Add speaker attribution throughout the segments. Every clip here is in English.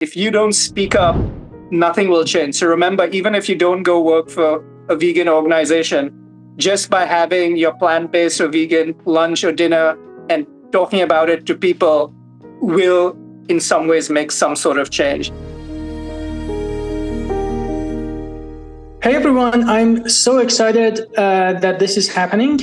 Speaker 1: If you don't speak up, nothing will change. So remember, even if you don't go work for a vegan organization, just by having your plant-based or vegan lunch or dinner and talking about it to people will in some ways make some sort of change.
Speaker 2: Hey everyone, I'm so excited that this is happening.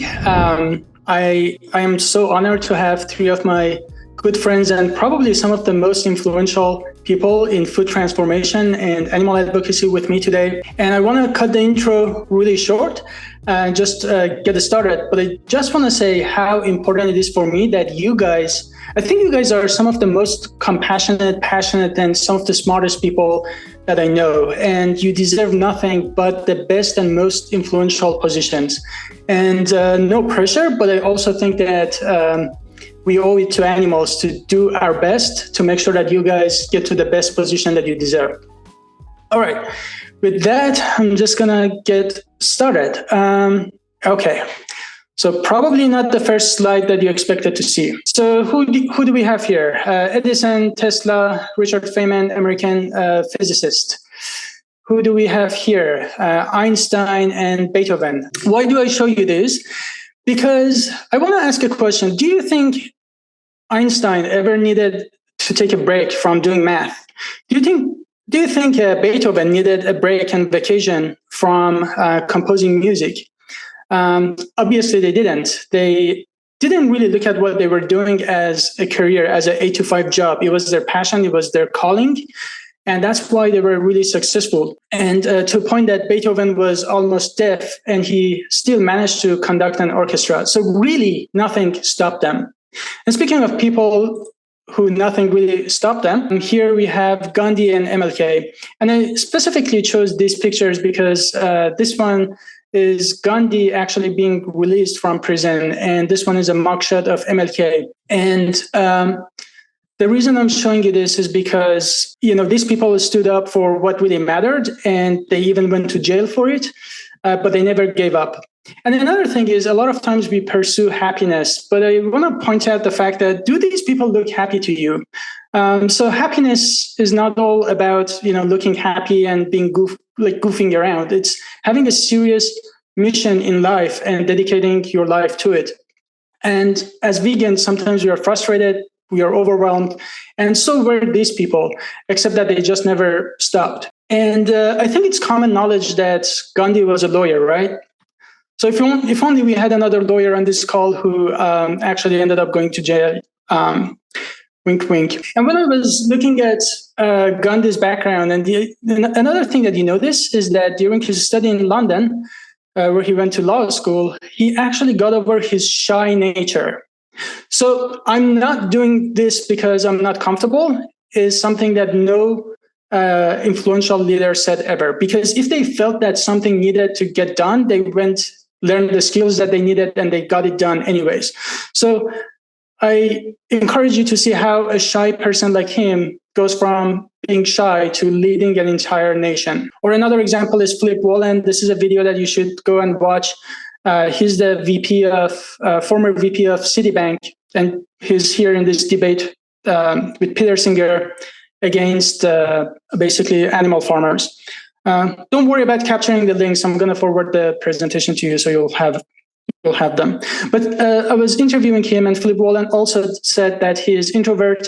Speaker 2: I am so honored to have three of my good friends and probably some of the most influential people in food transformation and animal advocacy with me today. And I want to cut the intro really short and just get started. But I just want to say how important it is for me that you guys, I think you guys are some of the most compassionate, passionate, and some of the smartest people that I know. And you deserve nothing but the best and most influential positions. And no pressure, but I also think that we owe it to animals to do our best to make sure that you guys get to the best position that you deserve. All right, with that, I'm just gonna get started. Okay, so probably not the first slide that you expected to see. So who do we have here? Edison, Tesla, Richard Feynman, American physicist. Who do we have here? Einstein and Beethoven. Why do I show you this? Because I want to ask a question. Do you think Einstein ever needed to take a break from doing math? Do you think Beethoven needed a break and vacation from composing music? Obviously, they didn't. They didn't really look at what they were doing as a career, as an 8-to-5 job. It was their passion. It was their calling. And that's why they were really successful. And to a point that Beethoven was almost deaf and he still managed to conduct an orchestra. So really nothing stopped them. And speaking of people who nothing really stopped them, here we have Gandhi and MLK. And I specifically chose these pictures because this one is Gandhi actually being released from prison. And this one is a mugshot of MLK. And the reason I'm showing you this is because, these people stood up for what really mattered, and they even went to jail for it, but they never gave up. And another thing is a lot of times we pursue happiness, but I want to point out the fact that do these people look happy to you? So happiness is not all about, looking happy and being goofing around. It's having a serious mission in life and dedicating your life to it. And as vegans, sometimes we are frustrated, we are overwhelmed, and so were these people, except that they just never stopped. And I think it's common knowledge that Gandhi was a lawyer, right? So if only we had another lawyer on this call who actually ended up going to jail, wink, wink. And when I was looking at Gandhi's background, and another thing that you notice is that during his study in London, where he went to law school, he actually got over his shy nature. So I'm not doing this because I'm not comfortable, is something that no influential leader said ever. Because if they felt that something needed to get done, they went, learned the skills that they needed, and they got it done anyways. So I encourage you to see how a shy person like him goes from being shy to leading an entire nation. Or another example is Philip Wallen. This is a video that you should go and watch. He's the former VP of Citibank, and he's here in this debate with Peter Singer against basically animal farmers. Don't worry about capturing the links. I'm going to forward the presentation to you so you'll have them. But I was interviewing him, and Philip Wallen also said that he is introvert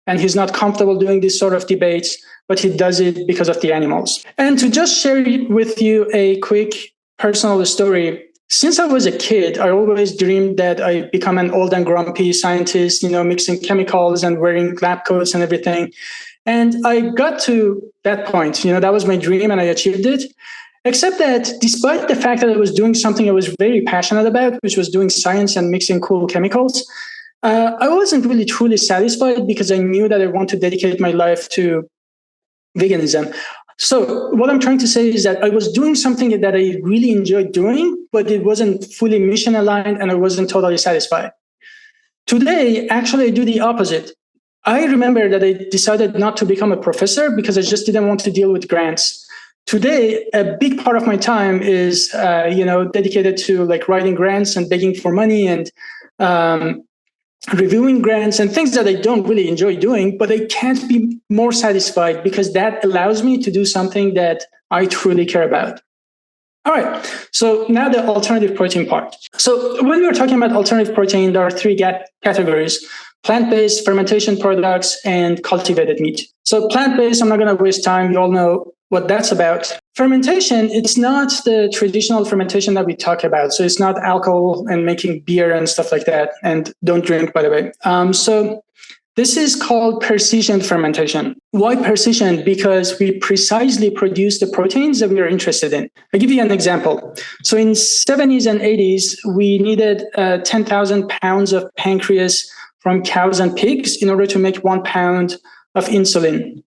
Speaker 2: and he's not comfortable doing this sort of debates, but he does it because of the animals. And to just share with you a quick personal story, since I was a kid, I always dreamed that I become an old and grumpy scientist, mixing chemicals and wearing lab coats and everything. And I got to that point, that was my dream and I achieved it. Except that despite the fact that I was doing something I was very passionate about, which was doing science and mixing cool chemicals, I wasn't really truly satisfied because I knew that I want to dedicate my life to veganism. So what I'm trying to say is that I was doing something that I really enjoyed doing, but it wasn't fully mission aligned and I wasn't totally satisfied. Today, actually, I do the opposite. I remember that I decided not to become a professor because I just didn't want to deal with grants. Today, a big part of my time is, dedicated to writing grants and begging for money and reviewing grants and things that I don't really enjoy doing, but I can't be more satisfied because that allows me to do something that I truly care about. All right, so now the alternative protein part. So when we're talking about alternative protein, there are three categories: plant-based, fermentation products, and cultivated meat. So plant-based, I'm not going to waste time. You all know what that's about. Fermentation, it's not the traditional fermentation that we talk about. So it's not alcohol and making beer and stuff like that. And don't drink, by the way. So this is called precision fermentation. Why precision? Because we precisely produce the proteins that we are interested in. I'll give you an example. So in 70s and 80s, we needed 10,000 pounds of pancreas from cows and pigs in order to make 1 pound of insulin.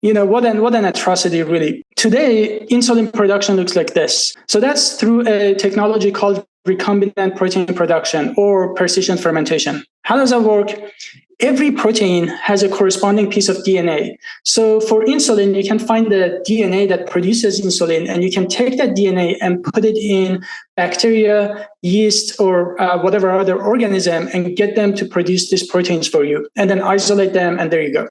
Speaker 2: You know, what an atrocity, really. Today, insulin production looks like this. So that's through a technology called recombinant protein production or precision fermentation. How does that work? Every protein has a corresponding piece of DNA. So for insulin, you can find the DNA that produces insulin, and you can take that DNA and put it in bacteria, yeast, or whatever other organism and get them to produce these proteins for you, and then isolate them, and there you go.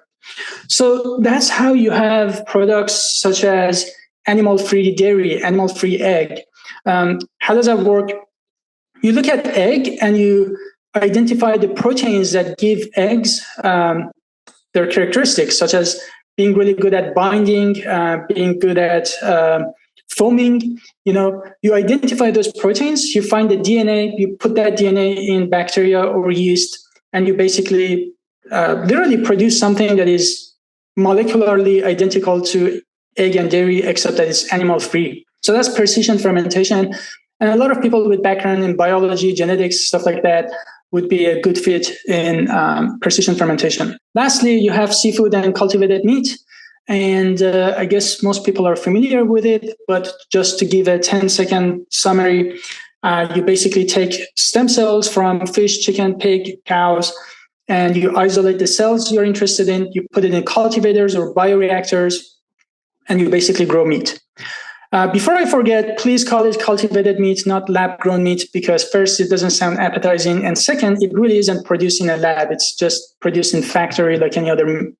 Speaker 2: So that's how you have products such as animal-free dairy, animal-free egg. How does that work? You look at egg and you identify the proteins that give eggs their characteristics, such as being really good at binding, being good at foaming. You know, you identify those proteins, you find the DNA, you put that DNA in bacteria or yeast, and you basically literally produce something that is molecularly identical to egg and dairy, except that it's animal-free. So that's precision fermentation. And a lot of people with background in biology, genetics, stuff like that would be a good fit in precision fermentation. Lastly, you have seafood and cultivated meat. And I guess most people are familiar with it, but just to give a 10-second summary, you basically take stem cells from fish, chicken, pig, cows, and you isolate the cells you're interested in, you put it in cultivators or bioreactors, and you basically grow meat. Before I forget, please call it cultivated meat, not lab-grown meat, because first, it doesn't sound appetizing, and second, it really isn't produced in a lab. It's just produced in factory like any other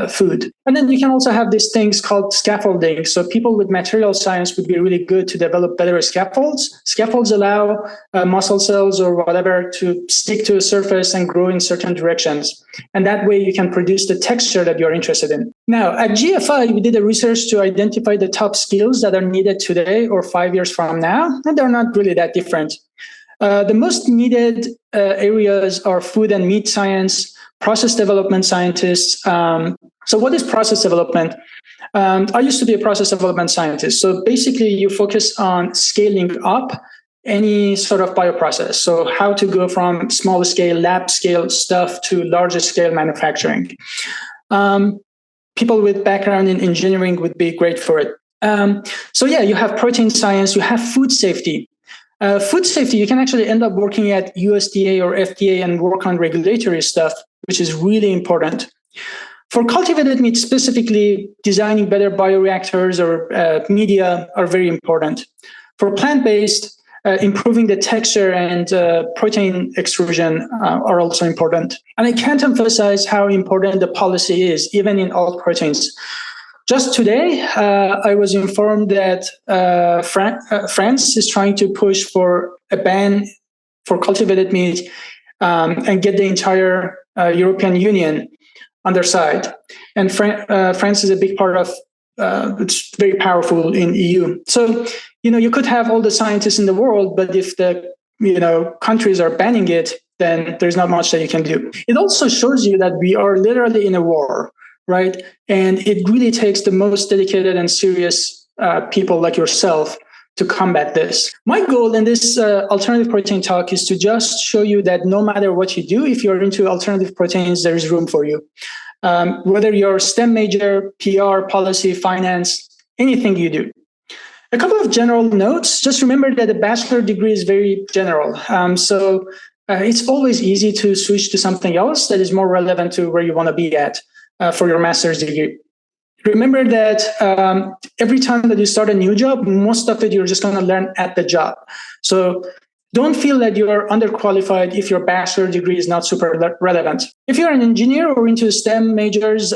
Speaker 2: food. And then you can also have these things called scaffolding. So people with material science would be really good to develop better scaffolds. Scaffolds allow muscle cells or whatever to stick to a surface and grow in certain directions. And that way you can produce the texture that you're interested in. Now, at GFI, we did a research to identify the top skills that are needed today or 5 years from now, and they're not really that different. The most needed areas are food and meat science, process development scientists. So what is process development? I used to be a process development scientist. So basically you focus on scaling up any sort of bioprocess. So how to go from small scale, lab scale stuff to larger scale manufacturing. People with background in engineering would be great for it. So yeah, you have protein science, you have food safety. Food safety, you can actually end up working at USDA or FDA and work on regulatory stuff, which is really important. For cultivated meat specifically, designing better bioreactors or media are very important. For plant-based, improving the texture and protein extrusion are also important. And I can't emphasize how important the policy is, even in all proteins. Just today, I was informed that France is trying to push for a ban for cultivated meat and get the entire European Union on their side. And France is a big part of, it's very powerful in EU. So, you could have all the scientists in the world, but if the, countries are banning it, then there's not much that you can do. It also shows you that we are literally in a war, right? And it really takes the most dedicated and serious people like yourself to combat this. My goal in this alternative protein talk is to just show you that no matter what you do, if you're into alternative proteins, there is room for you. Whether you're STEM major, PR, policy, finance, anything you do. A couple of general notes. Just remember that a bachelor degree is very general. So it's always easy to switch to something else that is more relevant to where you want to be at for your master's degree. Remember that every time that you start a new job, most of it you're just going to learn at the job. So Don't feel that you are underqualified if your bachelor degree is not super relevant. If you're an engineer or into STEM majors,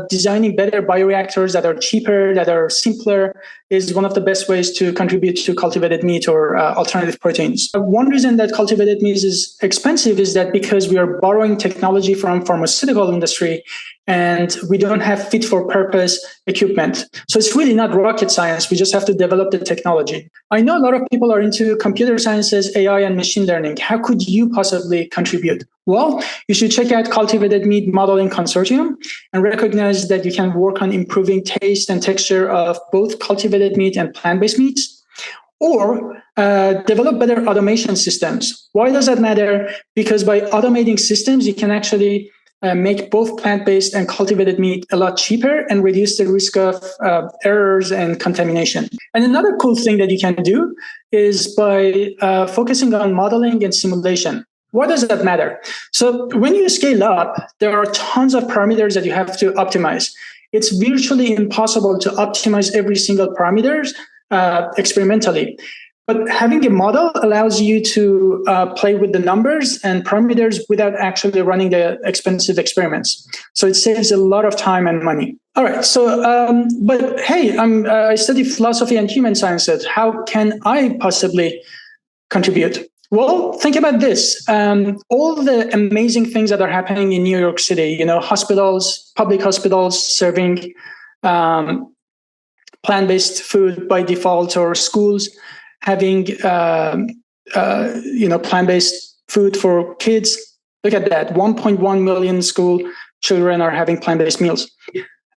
Speaker 2: designing better bioreactors that are cheaper, that are simpler, is one of the best ways to contribute to cultivated meat or alternative proteins. One reason that cultivated meat is expensive is that because we are borrowing technology from pharmaceutical industry and we don't have fit for purpose equipment. So it's really not rocket science. We just have to develop the technology. I know a lot of people are into computer sciences, AI, and machine learning. How could you possibly contribute? Well, you should check out Cultivated Meat Modeling Consortium and recognize that you can work on improving taste and texture of both cultivated meat and plant-based meats, or develop better automation systems. Why does that matter? Because by automating systems, you can actually make both plant-based and cultivated meat a lot cheaper and reduce the risk of errors and contamination. And another cool thing that you can do is by focusing on modeling and simulation. Why does that matter? So when you scale up, there are tons of parameters that you have to optimize. It's virtually impossible to optimize every single parameter experimentally. But having a model allows you to play with the numbers and parameters without actually running the expensive experiments. So it saves a lot of time and money. All right. So, but hey, I study philosophy and human sciences. How can I possibly contribute? Well, think about this. All the amazing things that are happening in New York City, hospitals, public hospitals serving plant-based food by default, or schools having plant-based food for kids. Look at that. 1.1 million school children are having plant-based meals.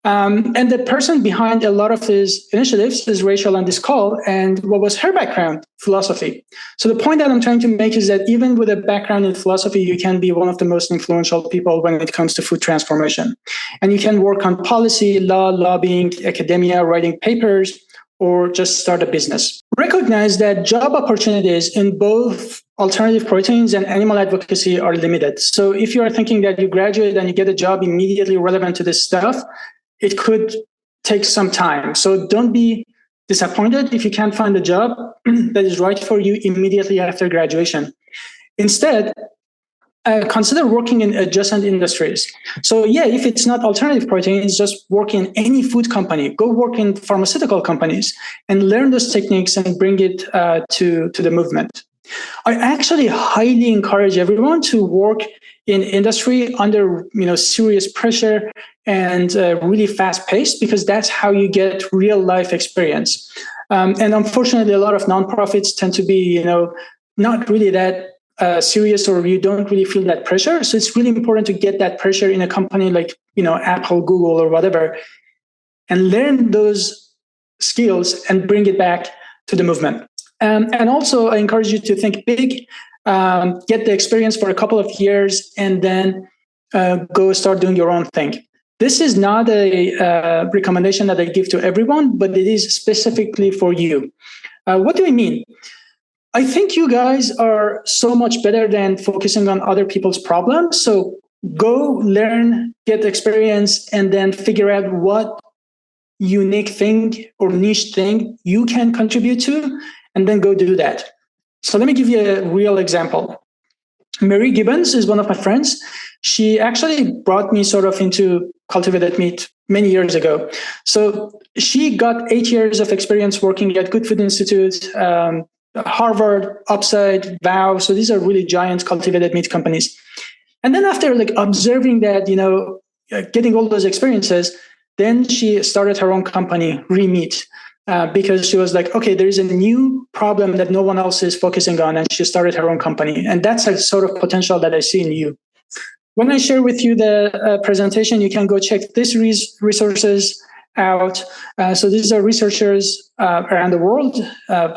Speaker 2: And the person behind a lot of these initiatives is Rachel on this call. And what was her background? Philosophy. So the point that I'm trying to make is that even with a background in philosophy, you can be one of the most influential people when it comes to food transformation. And you can work on policy, law, lobbying, academia, writing papers, or just start a business. Recognize that job opportunities in both alternative proteins and animal advocacy are limited. So if you are thinking that you graduate and you get a job immediately relevant to this stuff, it could take some time. So don't be disappointed if you can't find a job that is right for you immediately after graduation. Instead, consider working in adjacent industries. So yeah, if it's not alternative proteins, just work in any food company. Go work in pharmaceutical companies and learn those techniques and bring it to the movement. I actually highly encourage everyone to work in industry under serious pressure and really fast paced, because that's how you get real life experience. And unfortunately, a lot of nonprofits tend to be not really that serious, or you don't really feel that pressure. So it's really important to get that pressure in a company like Apple, Google, or whatever, and learn those skills and bring it back to the movement. And also, I encourage you to think big, get the experience for a couple of years, and then go start doing your own thing. This is not a recommendation that I give to everyone, but it is specifically for you. What do I mean? I think you guys are so much better than focusing on other people's problems. So go learn, get experience, and then figure out what unique thing or niche thing you can contribute to, and then go do that. So let me give you a real example. Mary Gibbons is one of my friends. She actually brought me sort of into cultivated meat many years ago. So she got 8 years of experience working at Good Food Institute, Harvard, Upside, Vow. So these are really giant cultivated meat companies. And then after observing that, getting all those experiences, then she started her own company, Remeat, because she was like, okay, there is a new problem that no one else is focusing on. And she started her own company. And that's a sort of potential that I see in you. When I share with you the presentation, you can go check these resources out. So these are researchers around the world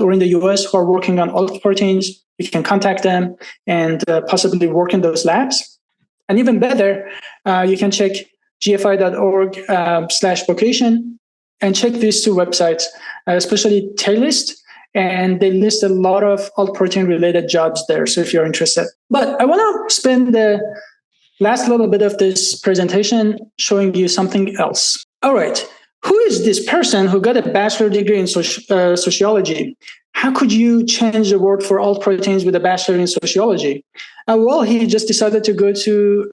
Speaker 2: or in the US who are working on alt proteins. You can contact them and possibly work in those labs. And even better, you can check gfi.org/vocation and check these two websites, especially Taylist, and they list a lot of alt protein related jobs there. So if you're interested, but I want to spend the last little bit of this presentation showing you something else. All right. Who is this person who got a bachelor degree in sociology? how could you change the world for all proteins with a bachelor in sociology? Well, he just decided to go to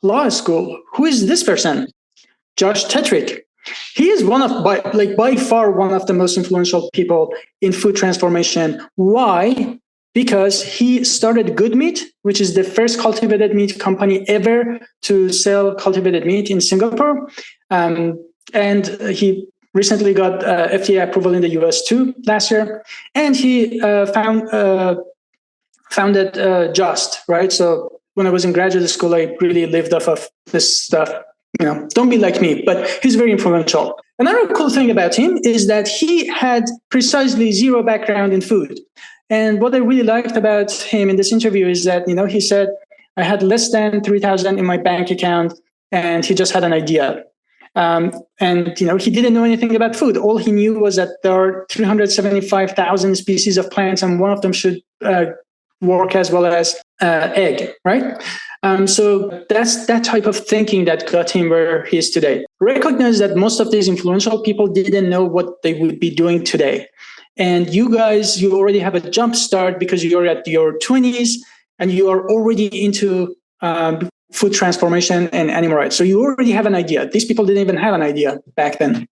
Speaker 2: law school. Who is this person? Josh Tetrick. He is by far one of the most influential people in food transformation. Why? Because he started Good Meat, which is the first cultivated meat company ever to sell cultivated meat in Singapore. And he recently got FDA approval in the US too last year. And he founded Just, right? So when I was in graduate school, I really lived off of this stuff. Don't be like me, but he's very influential. Another cool thing about him is that he had precisely zero background in food. And what I really liked about him in this interview is that, he said, I had less than 3,000 in my bank account, and he just had an idea. And he didn't know anything about food. All he knew was that there are 375,000 species of plants, and one of them should work as well as egg, right? So that's that type of thinking that got him where he is today. Recognize that most of these influential people didn't know what they would be doing today. And you guys, you already have a jump start because you're at your 20s and you are already into food transformation and animal rights. So you already have an idea. These people didn't even have an idea back then.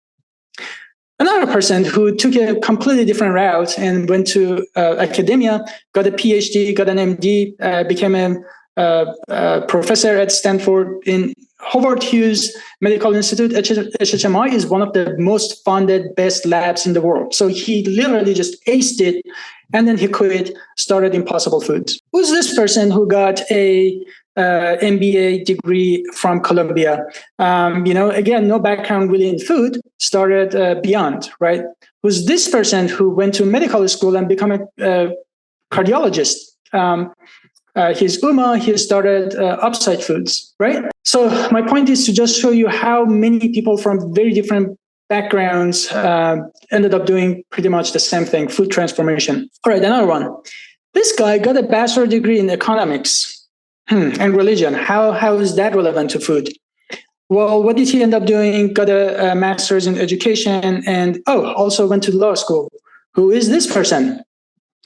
Speaker 2: Another person who took a completely different route and went to academia, got a PhD, got an MD, became a professor at Stanford in Howard Hughes Medical Institute. HHMI is one of the most funded, best labs in the world. So he literally just aced it, and then he quit, started Impossible Foods. Who's this person who got a MBA degree from Columbia? Again, no background really in food, started Beyond, right? Who's this person who went to medical school and become a cardiologist? He's Uma, he started Upside Foods, right? So my point is to just show you how many people from very different backgrounds ended up doing pretty much the same thing, food transformation. All right, another one. This guy got a bachelor degree in economics and religion. How is that relevant to food? Well, what did he end up doing? Got a master's in education and also went to law school. Who is this person?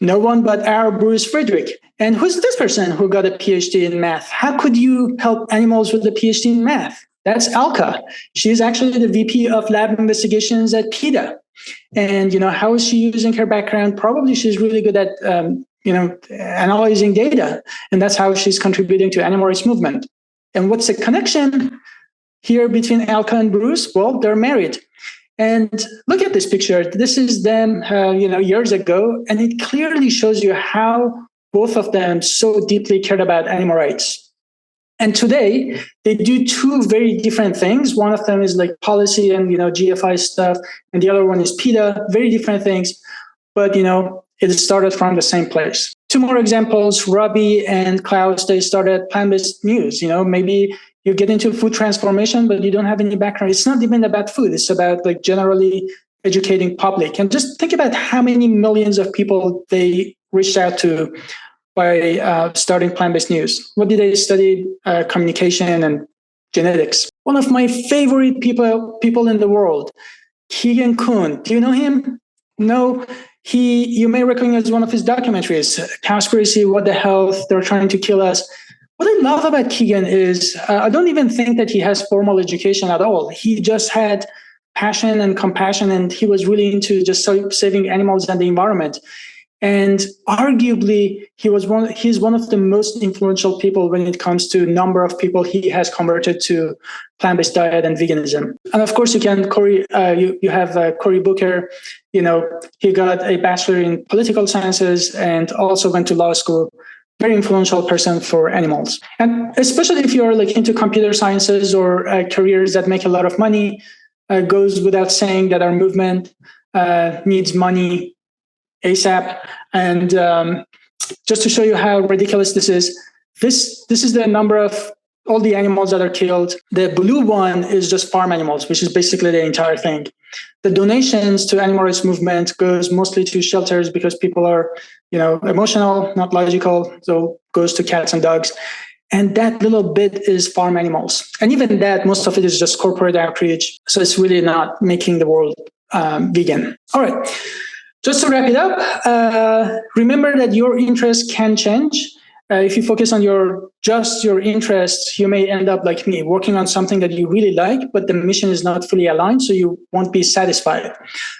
Speaker 2: No one but our Bruce Frederick. And who's this person who got a PhD in math? How could you help animals with a PhD in math? That's Alka. She's actually the VP of lab investigations at PETA. And, how is she using her background? Probably she's really good at, analyzing data. And that's how she's contributing to animal rights movement. And what's the connection here between Alka and Bruce? Well, they're married. And look at this picture. This is them, years ago, and it clearly shows you how both of them so deeply cared about animal rights. And today, they do two very different things. One of them is like policy and GFI stuff, and the other one is PETA. Very different things, but it started from the same place. Two more examples: Robbie and Klaus. They started Plant-Based News. Maybe you get into food transformation, but you don't have any background. It's not even about food. It's about generally educating public. And just think about how many millions of people they reached out to by starting Plant-Based News. What did they study? Communication and genetics. One of my favorite people in the world, Keegan Kuhn. Do you know him? No. You may recognize one of his documentaries, Cowspiracy, What the Health, They're Trying to Kill Us. What I love about Keegan is I don't even think that he has formal education at all. He just had passion and compassion, and he was really into just saving animals and the environment. And arguably, he's one of the most influential people when it comes to number of people he has converted to plant-based diet and veganism. And of course, you have Cory Booker. He got a bachelor in political sciences and also went to law school. Very influential person for animals. And especially if you're into computer sciences or careers that make a lot of money, goes without saying that our movement needs money ASAP. And just to show you how ridiculous this is the number of all the animals that are killed. The blue one is just farm animals, which is basically the entire thing. The donations to animal rights movement goes mostly to shelters because people are, emotional, not logical. So goes to cats and dogs. And that little bit is farm animals. And even that, most of it is just corporate outreach. So it's really not making the world vegan. All right. just to wrap it up, remember that your interests can change. If you focus on just your interests, you may end up like me, working on something that you really like, but the mission is not fully aligned, so you won't be satisfied.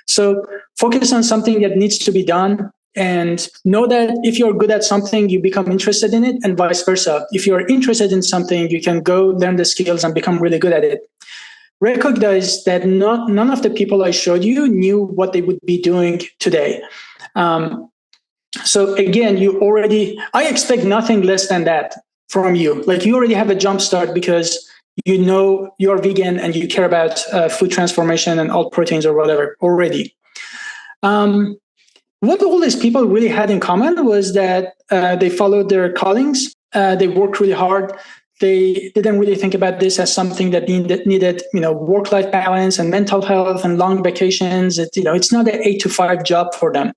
Speaker 2: So focus on something that needs to be done, and know that if you're good at something, you become interested in it, and vice versa. If you're interested in something, you can go learn the skills and become really good at it. Recognize that none of the people I showed you knew what they would be doing today. So again, I expect nothing less than that from you. Like, you already have a jump start because you know you're vegan and you care about food transformation and alt proteins or whatever already. What all these people really had in common was that they followed their callings. They worked really hard. They didn't really think about this as something that needed work-life balance and mental health and long vacations. It's not an 8 to 5 job for them.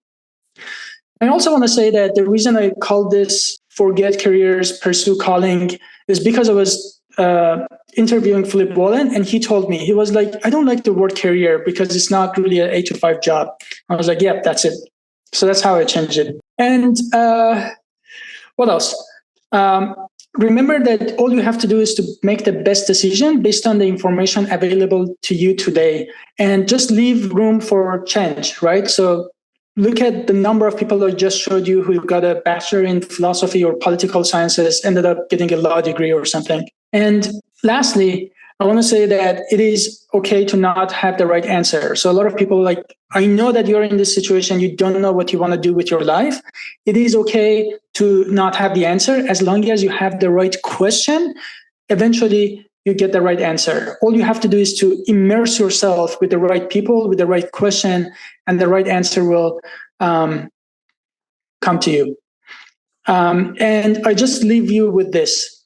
Speaker 2: I also want to say that the reason I called this Forget Careers, Pursue Calling is because I was interviewing Philip Wallen, and he told me, he was like, I don't like the word career because it's not really an 8 to 5 job. I was like, yep, that's it. So that's how I changed it. And what else? Remember that all you have to do is to make the best decision based on the information available to you today, and just leave room for change, right? So look at the number of people I just showed you who got a bachelor in philosophy or political sciences, ended up getting a law degree or something. And lastly, I want to say that it is okay to not have the right answer. So a lot of people I know that you're in this situation, you don't know what you want to do with your life. It is okay to not have the answer as long as you have the right question. Eventually, you get the right answer. All you have to do is to immerse yourself with the right people, with the right question, and the right answer will come to you. And I just leave you with this.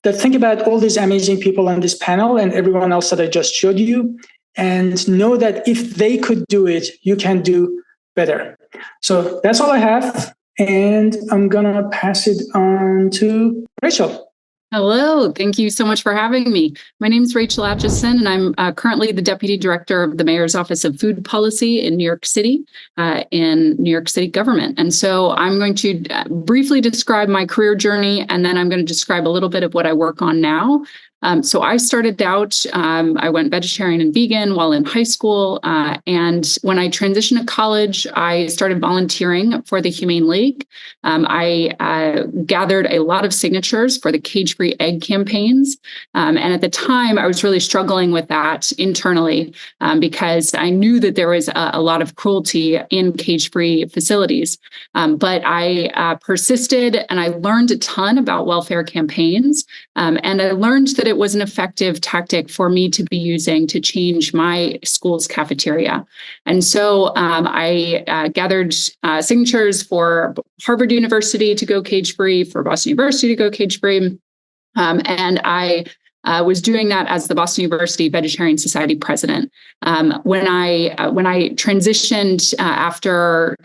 Speaker 2: That think about all these amazing people on this panel and everyone else that I just showed you, and know that if they could do it, you can do better. So that's all I have. And I'm going to pass it on to Rachel.
Speaker 3: Hello, thank you so much for having me. My name is Rachel Atcheson, and I'm currently the Deputy Director of the Mayor's Office of Food Policy in New York City, in New York City government. And so I'm going to briefly describe my career journey, and then I'm going to describe a little bit of what I work on now. So I started out, I went vegetarian and vegan while in high school. And when I transitioned to college, I started volunteering for the Humane League. I gathered a lot of signatures for the cage-free egg campaigns. And at the time, I was really struggling with that internally because I knew that there was a lot of cruelty in cage-free facilities. But I persisted, and I learned a ton about welfare campaigns. And I learned that it was an effective tactic for me to be using to change my school's cafeteria. And so I gathered signatures for Harvard University to go cage-free, for Boston University to go cage-free. And I was doing that as the Boston University Vegetarian Society president. When I transitioned after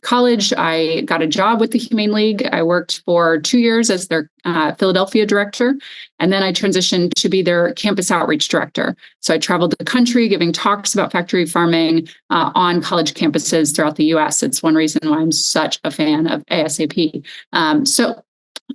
Speaker 3: college, I got a job with the Humane League. I worked for 2 years as their Philadelphia director, and then I transitioned to be their campus outreach director. So I traveled the country giving talks about factory farming on college campuses throughout the U.S. It's one reason why I'm such a fan of ASAP.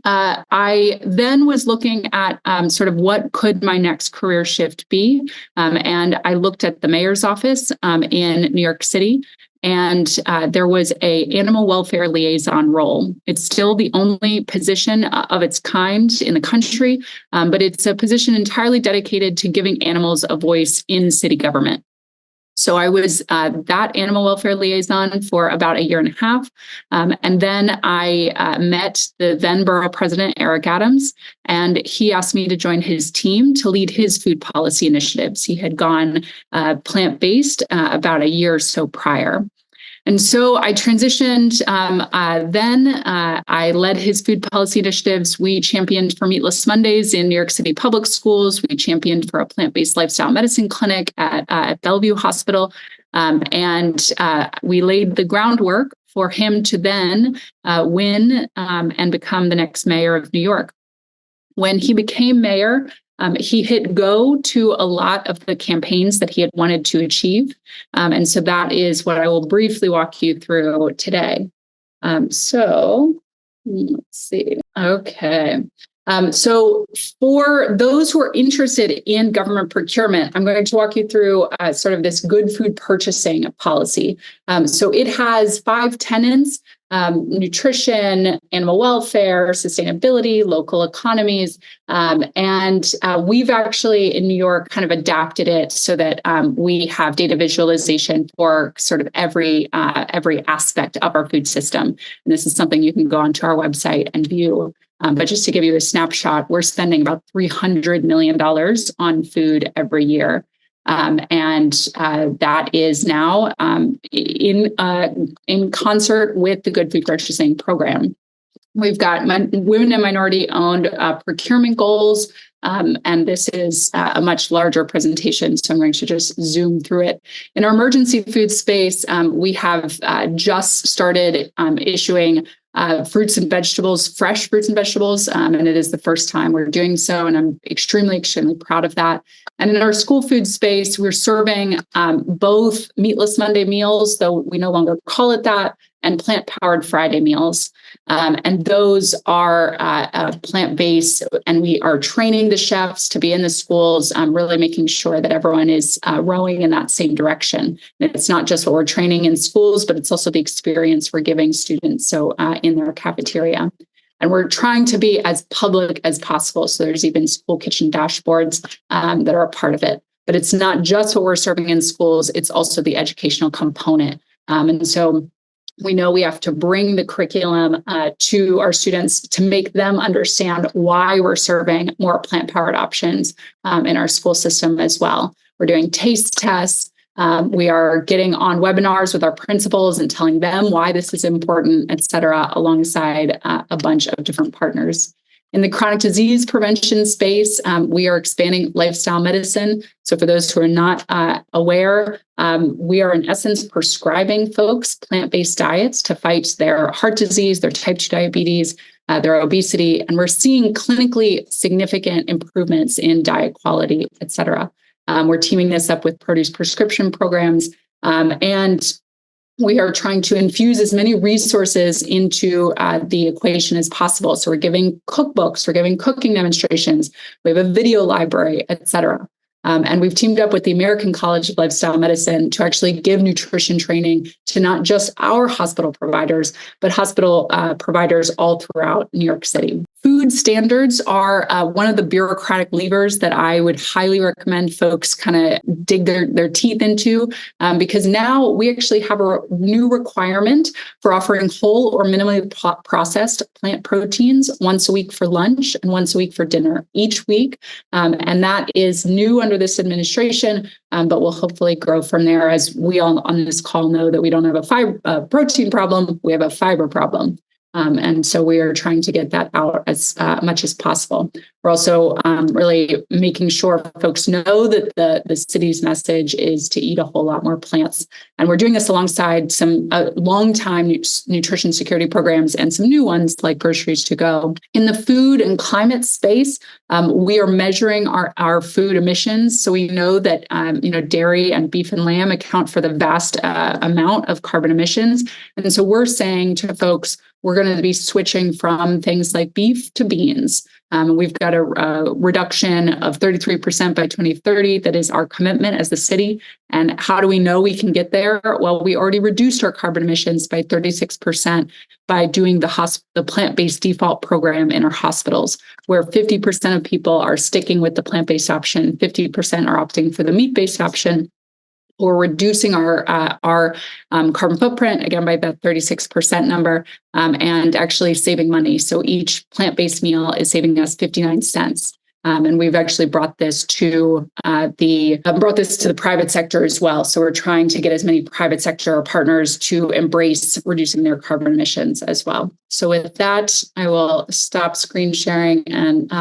Speaker 3: I then was looking at sort of what could my next career shift be. And I looked at the mayor's office in New York City, and there was a animal welfare liaison role. It's still the only position of its kind in the country, but it's a position entirely dedicated to giving animals a voice in city government. So I was that animal welfare liaison for about 1.5 years. And then I met the then borough president, Eric Adams, and he asked me to join his team to lead his food policy initiatives. He had gone plant-based about 1 year or so prior. And so I transitioned. Then I led his food policy initiatives. We championed for Meatless Mondays in New York City public schools. We championed for a plant-based lifestyle medicine clinic at Bellevue Hospital. And we laid the groundwork for him to then win and become the next mayor of New York. When he became mayor, He hit go to a lot of the campaigns that he had wanted to achieve. And so that is what I will briefly walk you through today. So let's see. Okay. So for those who are interested in government procurement, I'm going to walk you through sort of this good food purchasing policy. So it has 5 tenets: nutrition, animal welfare, sustainability, local economies. And we've actually in New York kind of adapted it so that we have data visualization for sort of every aspect of our food system. And this is something you can go onto our website and view. But just to give you a snapshot, we're spending about $300 million on food every year. And that is now in concert with the Good Food Purchasing Program. We've got women and minority-owned procurement goals, and this is a much larger presentation, so I'm going to just zoom through it. In our emergency food space, we have just started issuing fruits and vegetables, fresh fruits and vegetables, and it is the first time we're doing so, and I'm extremely proud of that. And in our school food space, we're serving both Meatless Monday meals, though we no longer call it that, and plant-powered Friday meals. And those are plant-based, and we are training the chefs to be in the schools, really making sure that everyone is rowing in that same direction. And it's not just what we're training in schools, but it's also the experience we're giving students in their cafeteria. And we're trying to be as public as possible. So there's even school kitchen dashboards that are a part of it. But it's not just what we're serving in schools, it's also the educational component. And so we know we have to bring the curriculum to our students to make them understand why we're serving more plant-powered options in our school system as well. We're doing taste tests. We are getting on webinars with our principals and telling them why this is important, et cetera, alongside a bunch of different partners. In the chronic disease prevention space, we are expanding lifestyle medicine. So for those who are not aware, we are in essence prescribing folks plant-based diets to fight their heart disease, their type 2 diabetes, their obesity, and we're seeing clinically significant improvements in diet quality, et cetera. We're teaming this up with produce prescription programs, and we are trying to infuse as many resources into the equation as possible. So we're giving cookbooks, we're giving cooking demonstrations, we have a video library, et cetera. And we've teamed up with the American College of Lifestyle Medicine to actually give nutrition training to not just our hospital providers, but hospital providers all throughout New York City. Food standards are one of the bureaucratic levers that I would highly recommend folks kind of dig their teeth into, because now we actually have a new requirement for offering whole or minimally processed plant proteins once a week for lunch and once a week for dinner each week. And that is new under this administration, but will hopefully grow from there, as we all on this call know that we don't have a protein problem, we have a fiber problem. And so we are trying to get that out as much as possible. We're also really making sure folks know that the city's message is to eat a whole lot more plants. And we're doing this alongside some long-time nutrition security programs and some new ones like Groceries to Go. In the food and climate space, we are measuring our food emissions. So we know that dairy and beef and lamb account for the vast amount of carbon emissions. And so we're saying to folks, we're going to be switching from things like beef to beans. We've got a reduction of 33% by 2030. That is our commitment as the city. And how do we know we can get there? Well, we already reduced our carbon emissions by 36% by doing the plant-based default program in our hospitals, where 50% of people are sticking with the plant-based option, 50% are opting for the meat-based option. Or reducing our carbon footprint, again, by that 36% number, and actually saving money. So each plant-based meal is saving us 59 cents. And we've actually brought this to the private sector as well. So we're trying to get as many private sector partners to embrace reducing their carbon emissions as well. So with that, I will stop screen sharing and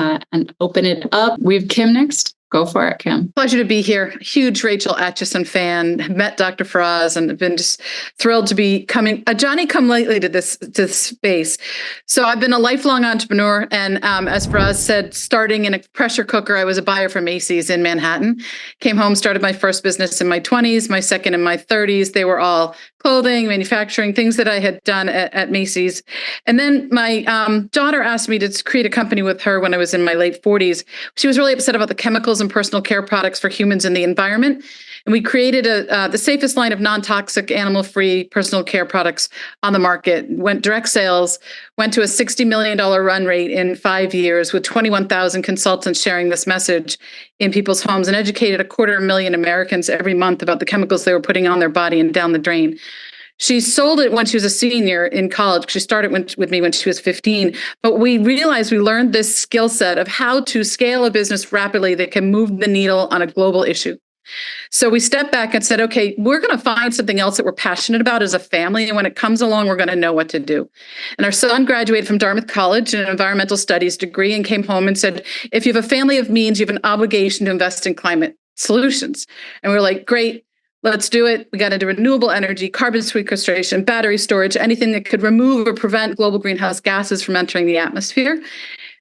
Speaker 3: open it up. We have Kim next. Go for it, Kim.
Speaker 4: Pleasure to be here. Huge Rachel Atcheson fan. Met Dr. Faraz and have been just thrilled to be coming a Johnny come lately to this space. So I've been a lifelong entrepreneur, and as Faraz said, starting in a pressure cooker, I was a buyer for Macy's in Manhattan. Came home, started my first business in my 20s, my second in my 30s. They were all clothing, manufacturing, things that I had done at Macy's. And then my daughter asked me to create a company with her when I was in my late 40s. She was really upset about the chemicals and personal care products for humans and the environment. And we created the safest line of non-toxic, animal-free personal care products on the market. Went direct sales, went to a $60 million run rate in 5 years with 21,000 consultants sharing this message in people's homes, and educated 250,000 Americans every month about the chemicals they were putting on their body and down the drain. She sold it when she was a senior in college. She started with me when she was 15. But we realized we learned this skill set of how to scale a business rapidly that can move the needle on a global issue. So we stepped back and said, okay, we're going to find something else that we're passionate about as a family. And when it comes along, we're going to know what to do. And our son graduated from Dartmouth College in an environmental studies degree and came home and said, if you have a family of means, you have an obligation to invest in climate solutions. And we were like, great. Let's do it. We got into renewable energy, carbon sequestration, battery storage, anything that could remove or prevent global greenhouse gases from entering the atmosphere.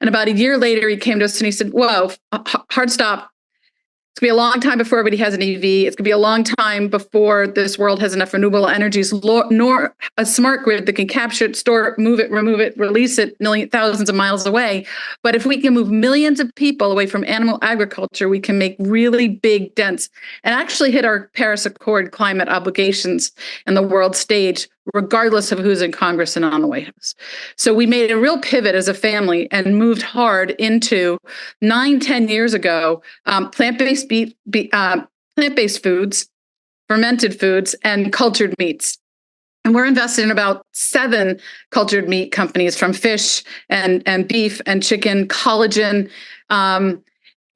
Speaker 4: And about a year later, he came to us and he said, whoa, hard stop. It's going to be a long time before everybody has an EV. It's going to be a long time before this world has enough renewable energies, nor a smart grid that can capture it, store it, move it, remove it, release it thousands of miles away. But if we can move millions of people away from animal agriculture, we can make really big dents and actually hit our Paris Accord climate obligations in the world stage, regardless of who's in Congress and on the White House. So we made a real pivot as a family and moved hard into 10 years ago, plant-based foods, fermented foods, and cultured meats. And we're invested in about 7 cultured meat companies, from fish and beef and chicken, collagen,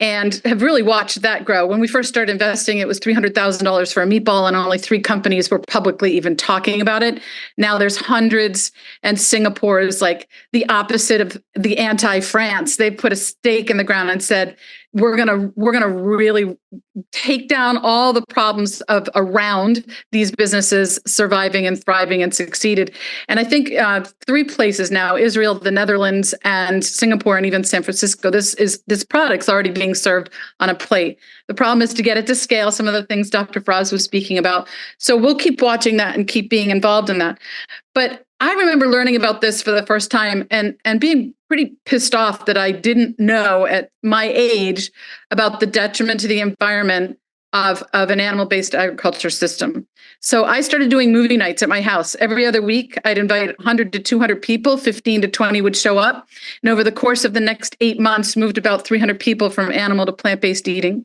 Speaker 4: and have really watched that grow. When we first started investing, it was $300,000 for a meatball, and only 3 companies were publicly even talking about it. Now there's hundreds, and Singapore is like the opposite of the anti-France. They put a stake in the ground and said, we're gonna really take down all the problems of around these businesses surviving and thriving and succeeded. And I think 3 places now: Israel, the Netherlands, and Singapore, and even San Francisco. This product's already being served on a plate. The problem is to get it to scale. Some of the things Dr. Faraz was speaking about. So we'll keep watching that and keep being involved in that. But I remember learning about this for the first time and being pretty pissed off that I didn't know at my age about the detriment to the environment of an animal-based agriculture system. So I started doing movie nights at my house. Every other week, I'd invite 100 to 200 people, 15 to 20 would show up. And over the course of the next 8 months, moved about 300 people from animal to plant-based eating.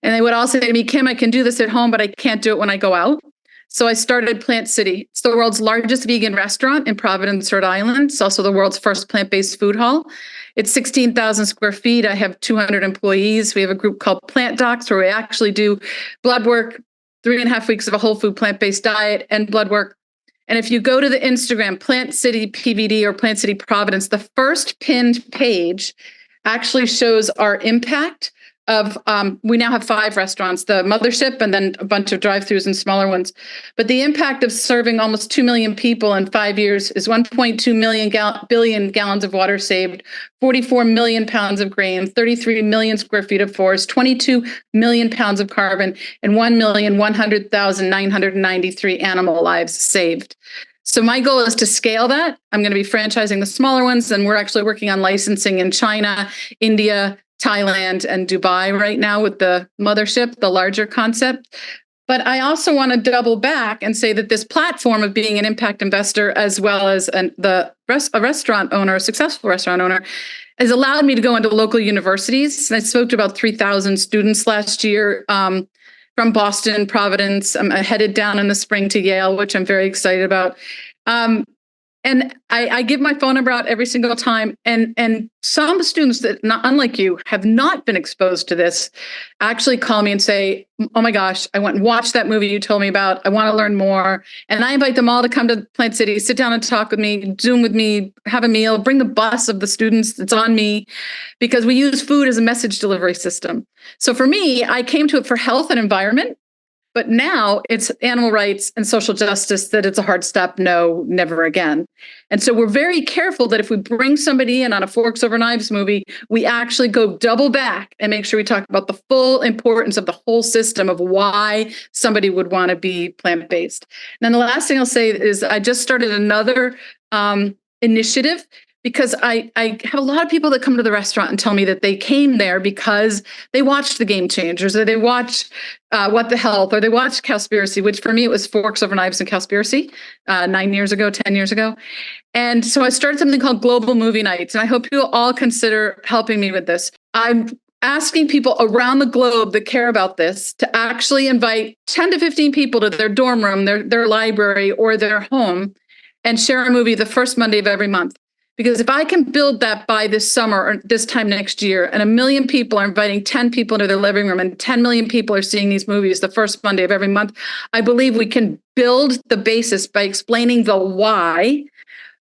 Speaker 4: And they would all say to me, Kim, I can do this at home, but I can't do it when I go out. So I started Plant City. It's the world's largest vegan restaurant in Providence, Rhode Island. It's also the world's first plant-based food hall. It's 16,000 square feet. I have 200 employees. We have a group called Plant Docs, where we actually do blood work, 3.5 weeks of a whole food plant-based diet and blood work. And if you go to the Instagram, Plant City PVD or Plant City Providence, the first pinned page actually shows our impact of, we now have 5 restaurants, the mothership, and then a bunch of drive-throughs and smaller ones. But the impact of serving almost 2 million people in 5 years is 1.2 billion gallons of water saved, 44 million pounds of grain, 33 million square feet of forest, 22 million pounds of carbon, and 1,100,993 animal lives saved. So my goal is to scale that. I'm going to be franchising the smaller ones, and we're actually working on licensing in China, India, Thailand, and Dubai right now with the mothership, the larger concept. But I also want to double back and say that this platform of being an impact investor, as well as a restaurant owner, a successful restaurant owner, has allowed me to go into local universities. And I spoke to about 3,000 students last year from Boston, Providence. I'm headed down in the spring to Yale, which I'm very excited about. And I give my phone number out every single time. And some students that, not unlike you, have not been exposed to this actually call me and say, oh my gosh, I went and watched that movie you told me about. I want to learn more. And I invite them all to come to Plant City, sit down and talk with me, Zoom with me, have a meal, bring the bus of the students. It's on me, because we use food as a message delivery system. So for me, I came to it for health and environment. But now it's animal rights and social justice that it's a hard stop, no, never again. And so we're very careful that if we bring somebody in on a Forks Over Knives movie, we actually go double back and make sure we talk about the full importance of the whole system of why somebody would want to be plant-based. And then the last thing I'll say is I just started another initiative, because I have a lot of people that come to the restaurant and tell me that they came there because they watched The Game Changers, or they watched What the Health, or they watched Cowspiracy, which for me, it was Forks Over Knives and Cowspiracy 10 years ago. And so I started something called Global Movie Nights. And I hope you'll all consider helping me with this. I'm asking people around the globe that care about this to actually invite 10 to 15 people to their dorm room, their library, or their home, and share a movie the first Monday of every month. Because if I can build that by this summer or this time next year, and 1 million people are inviting 10 people into their living room, and 10 million people are seeing these movies the first Monday of every month, I believe we can build the basis by explaining the why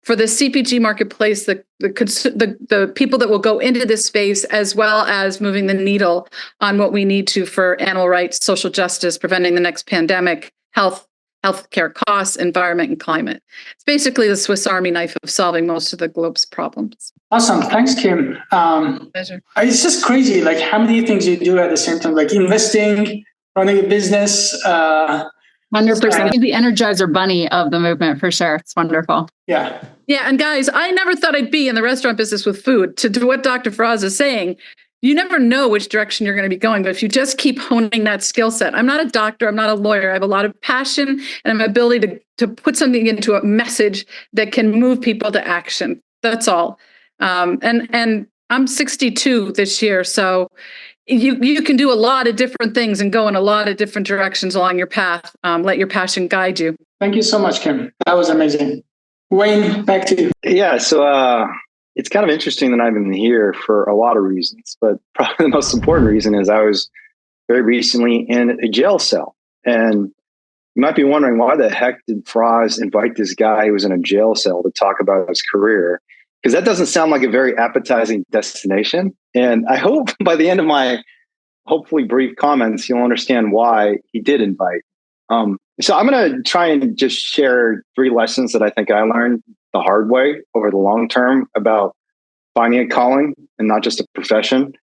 Speaker 4: for the CPG marketplace, the people that will go into this space, as well as moving the needle on what we need to for animal rights, social justice, preventing the next pandemic, healthcare costs, environment, and climate. It's basically the Swiss Army knife of solving most of the globe's problems.
Speaker 2: Awesome. Thanks, Kim.
Speaker 4: Pleasure.
Speaker 2: It's just crazy, like how many things you do at the same time, like investing, running a business.
Speaker 3: 100%. The Energizer Bunny of the movement, for sure. It's wonderful.
Speaker 2: Yeah.
Speaker 4: Yeah. And guys, I never thought I'd be in the restaurant business with food. To what Dr. Faraz is saying, you never know which direction you're going to be going, but if you just keep honing that skill set. I'm not a doctor, I'm not a lawyer. I have a lot of passion and an ability to put something into a message that can move people to action. That's all. And I'm 62 this year, so you can do a lot of different things and go in a lot of different directions along your path. Let your passion guide you.
Speaker 2: Thank you so much, Kim. That was amazing. Wayne, back to you.
Speaker 5: Yeah, so it's kind of interesting that I've been here for a lot of reasons, but probably the most important reason is I was very recently in a jail cell. And you might be wondering, why the heck did Faraz invite this guy who was in a jail cell to talk about his career? Because that doesn't sound like a very appetizing destination. And I hope by the end of my hopefully brief comments, you'll understand why he did invite. So I'm going to try and just share 3 lessons that I think I learned the hard way over the long term about finding a calling and not just a profession.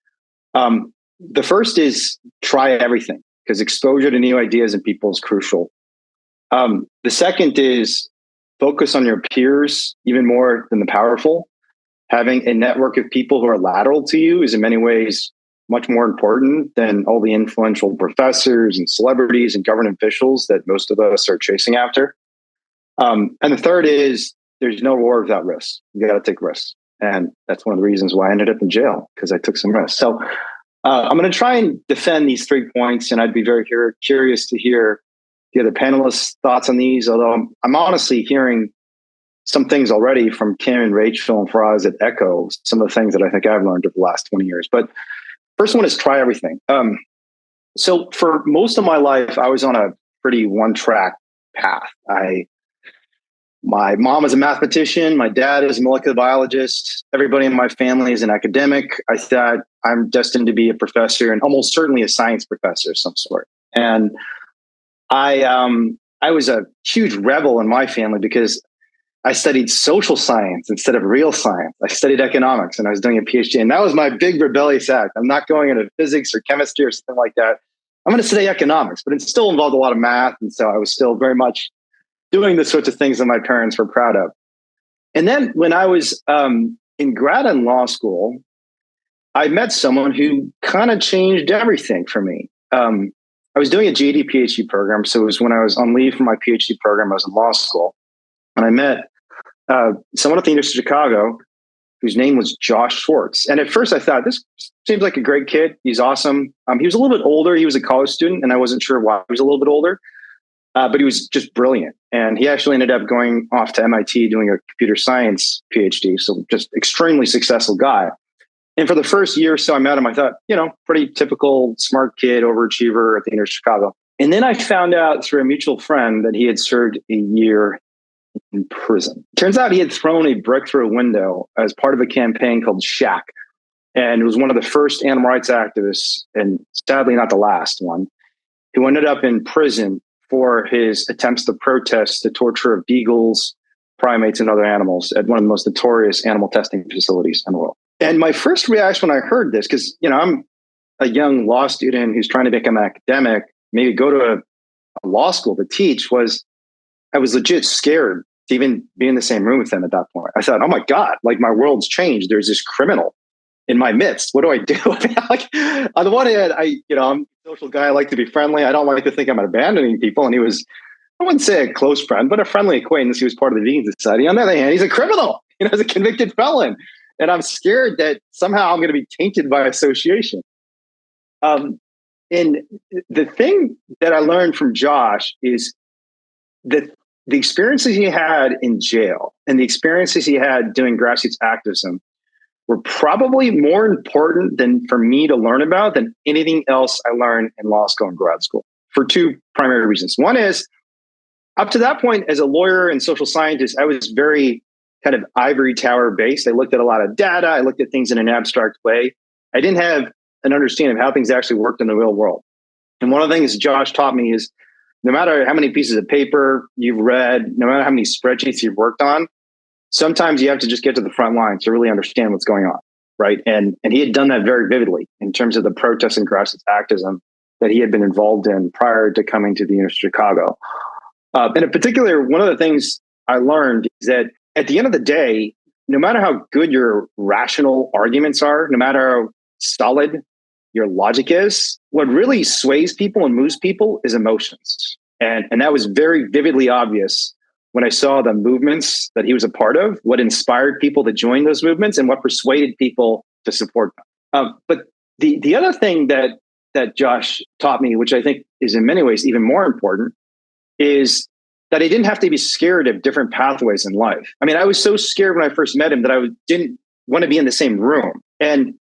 Speaker 5: The first is try everything, because exposure to new ideas and people is crucial. The second is focus on your peers even more than the powerful. Having a network of people who are lateral to you is in many ways much more important than all the influential professors and celebrities and government officials that most of us are chasing after. And the third is there's no reward without risk. You got to take risks. And that's one of the reasons why I ended up in jail, because I took some risks. So I'm going to try and defend these 3 points, and I'd be very curious to hear the other panelists' thoughts on these, although I'm honestly hearing some things already from Kim and Rachel and Faraz that echo some of the things that I think I've learned over the last 20 years. But first one is try everything. So for most of my life, I was on a pretty one-track path. My mom is a mathematician. My dad is a molecular biologist. Everybody in my family is an academic. I thought I'm destined to be a professor, and almost certainly a science professor of some sort. And I was a huge rebel in my family because I studied social science instead of real science. I studied economics, and I was doing a PhD. And that was my big rebellious act. I'm not going into physics or chemistry or something like that. I'm going to study economics, but it still involved a lot of math. And so I was still very much doing the sorts of things that my parents were proud of. And then when I was in grad and law school, I met someone who kind of changed everything for me. I was doing a GED PhD program. So it was when I was on leave from my PhD program, I was in law school. And I met someone at the University of Chicago whose name was Josh Schwartz. And at first I thought, this seems like a great kid. He's awesome. He was a little bit older. He was a college student, and I wasn't sure why he was a little bit older. but he was just brilliant. And he actually ended up going off to MIT doing a computer science PhD. So just extremely successful guy. And for the first year or so I met him, I thought, pretty typical smart kid, overachiever at the University of Chicago. And then I found out through a mutual friend that he had served a year in prison. Turns out he had thrown a brick through a window as part of a campaign called SHAC. And it was one of the first animal rights activists, and sadly not the last one, who ended up in prison for his attempts to protest the torture of beagles, primates, and other animals at one of the most notorious animal testing facilities in the world. And my first reaction when I heard this, because I'm a young law student who's trying to become an academic, maybe go to a law school to teach, was I was legit scared to even be in the same room with them at that point. I thought, oh my God, like my world's changed. There's this criminal in my midst. What do I do? Like, on the one hand, I'm a social guy. I like to be friendly. I don't like to think I'm abandoning people. And he was, I wouldn't say a close friend, but a friendly acquaintance. He was part of the Vegan Society. On the other hand, he's a criminal, he's a convicted felon. And I'm scared that somehow I'm going to be tainted by association. And the thing that I learned from Josh is that the experiences he had in jail and the experiences he had doing grassroots activism were probably more important than for me to learn about than anything else I learned in law school and grad school, for two primary reasons. One is, up to that point, as a lawyer and social scientist, I was very kind of ivory tower based. I looked at a lot of data. I looked at things in an abstract way. I didn't have an understanding of how things actually worked in the real world. And one of the things Josh taught me is, no matter how many pieces of paper you've read, no matter how many spreadsheets you've worked on, sometimes you have to just get to the front line to really understand what's going on, right? And he had done that very vividly in terms of the protests and grassroots activism that he had been involved in prior to coming to the University of Chicago. And in particular, one of the things I learned is that at the end of the day, no matter how good your rational arguments are, no matter how solid your logic is, what really sways people and moves people is emotions. And that was very vividly obvious when I saw the movements that he was a part of, what inspired people to join those movements, and what persuaded people to support them. But the other thing that Josh taught me, which I think is in many ways even more important, is that I didn't have to be scared of different pathways in life. I mean, I was so scared when I first met him that I didn't want to be in the same room. And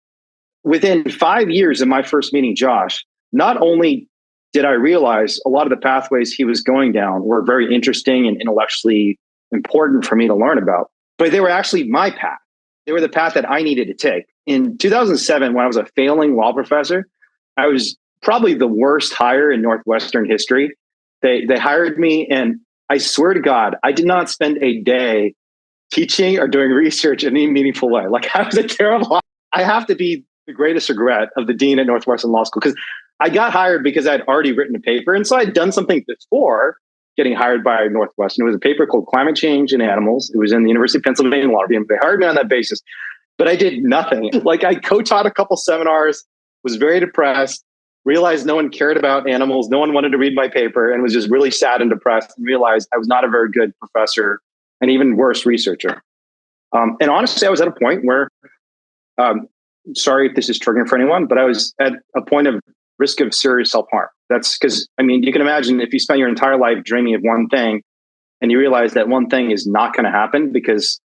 Speaker 5: within 5 years of my first meeting Josh, not only did I realize a lot of the pathways he was going down were very interesting and intellectually important for me to learn about, but they were actually my path. They were the path that I needed to take. In 2007, when I was a failing law professor, I was probably the worst hire in Northwestern history. They hired me, and I swear to God, I did not spend a day teaching or doing research in any meaningful way. Like, I was a terrible, I have to be the greatest regret of the dean at Northwestern Law School, because I got hired because I'd already written a paper. And so I'd done something before getting hired by Northwestern. It was a paper called Climate Change in Animals. It was in the University of Pennsylvania Law Review. They hired me on that basis, but I did nothing. Like, I co-taught a couple seminars, was very depressed, realized no one cared about animals. No one wanted to read my paper, and was just really sad and depressed, and realized I was not a very good professor and even worse researcher. And honestly, I was at a point where, sorry if this is triggering for anyone, but I was at a point of risk of serious self-harm. That's because, I mean, you can imagine if you spend your entire life dreaming of one thing and you realize that one thing is not going to happen because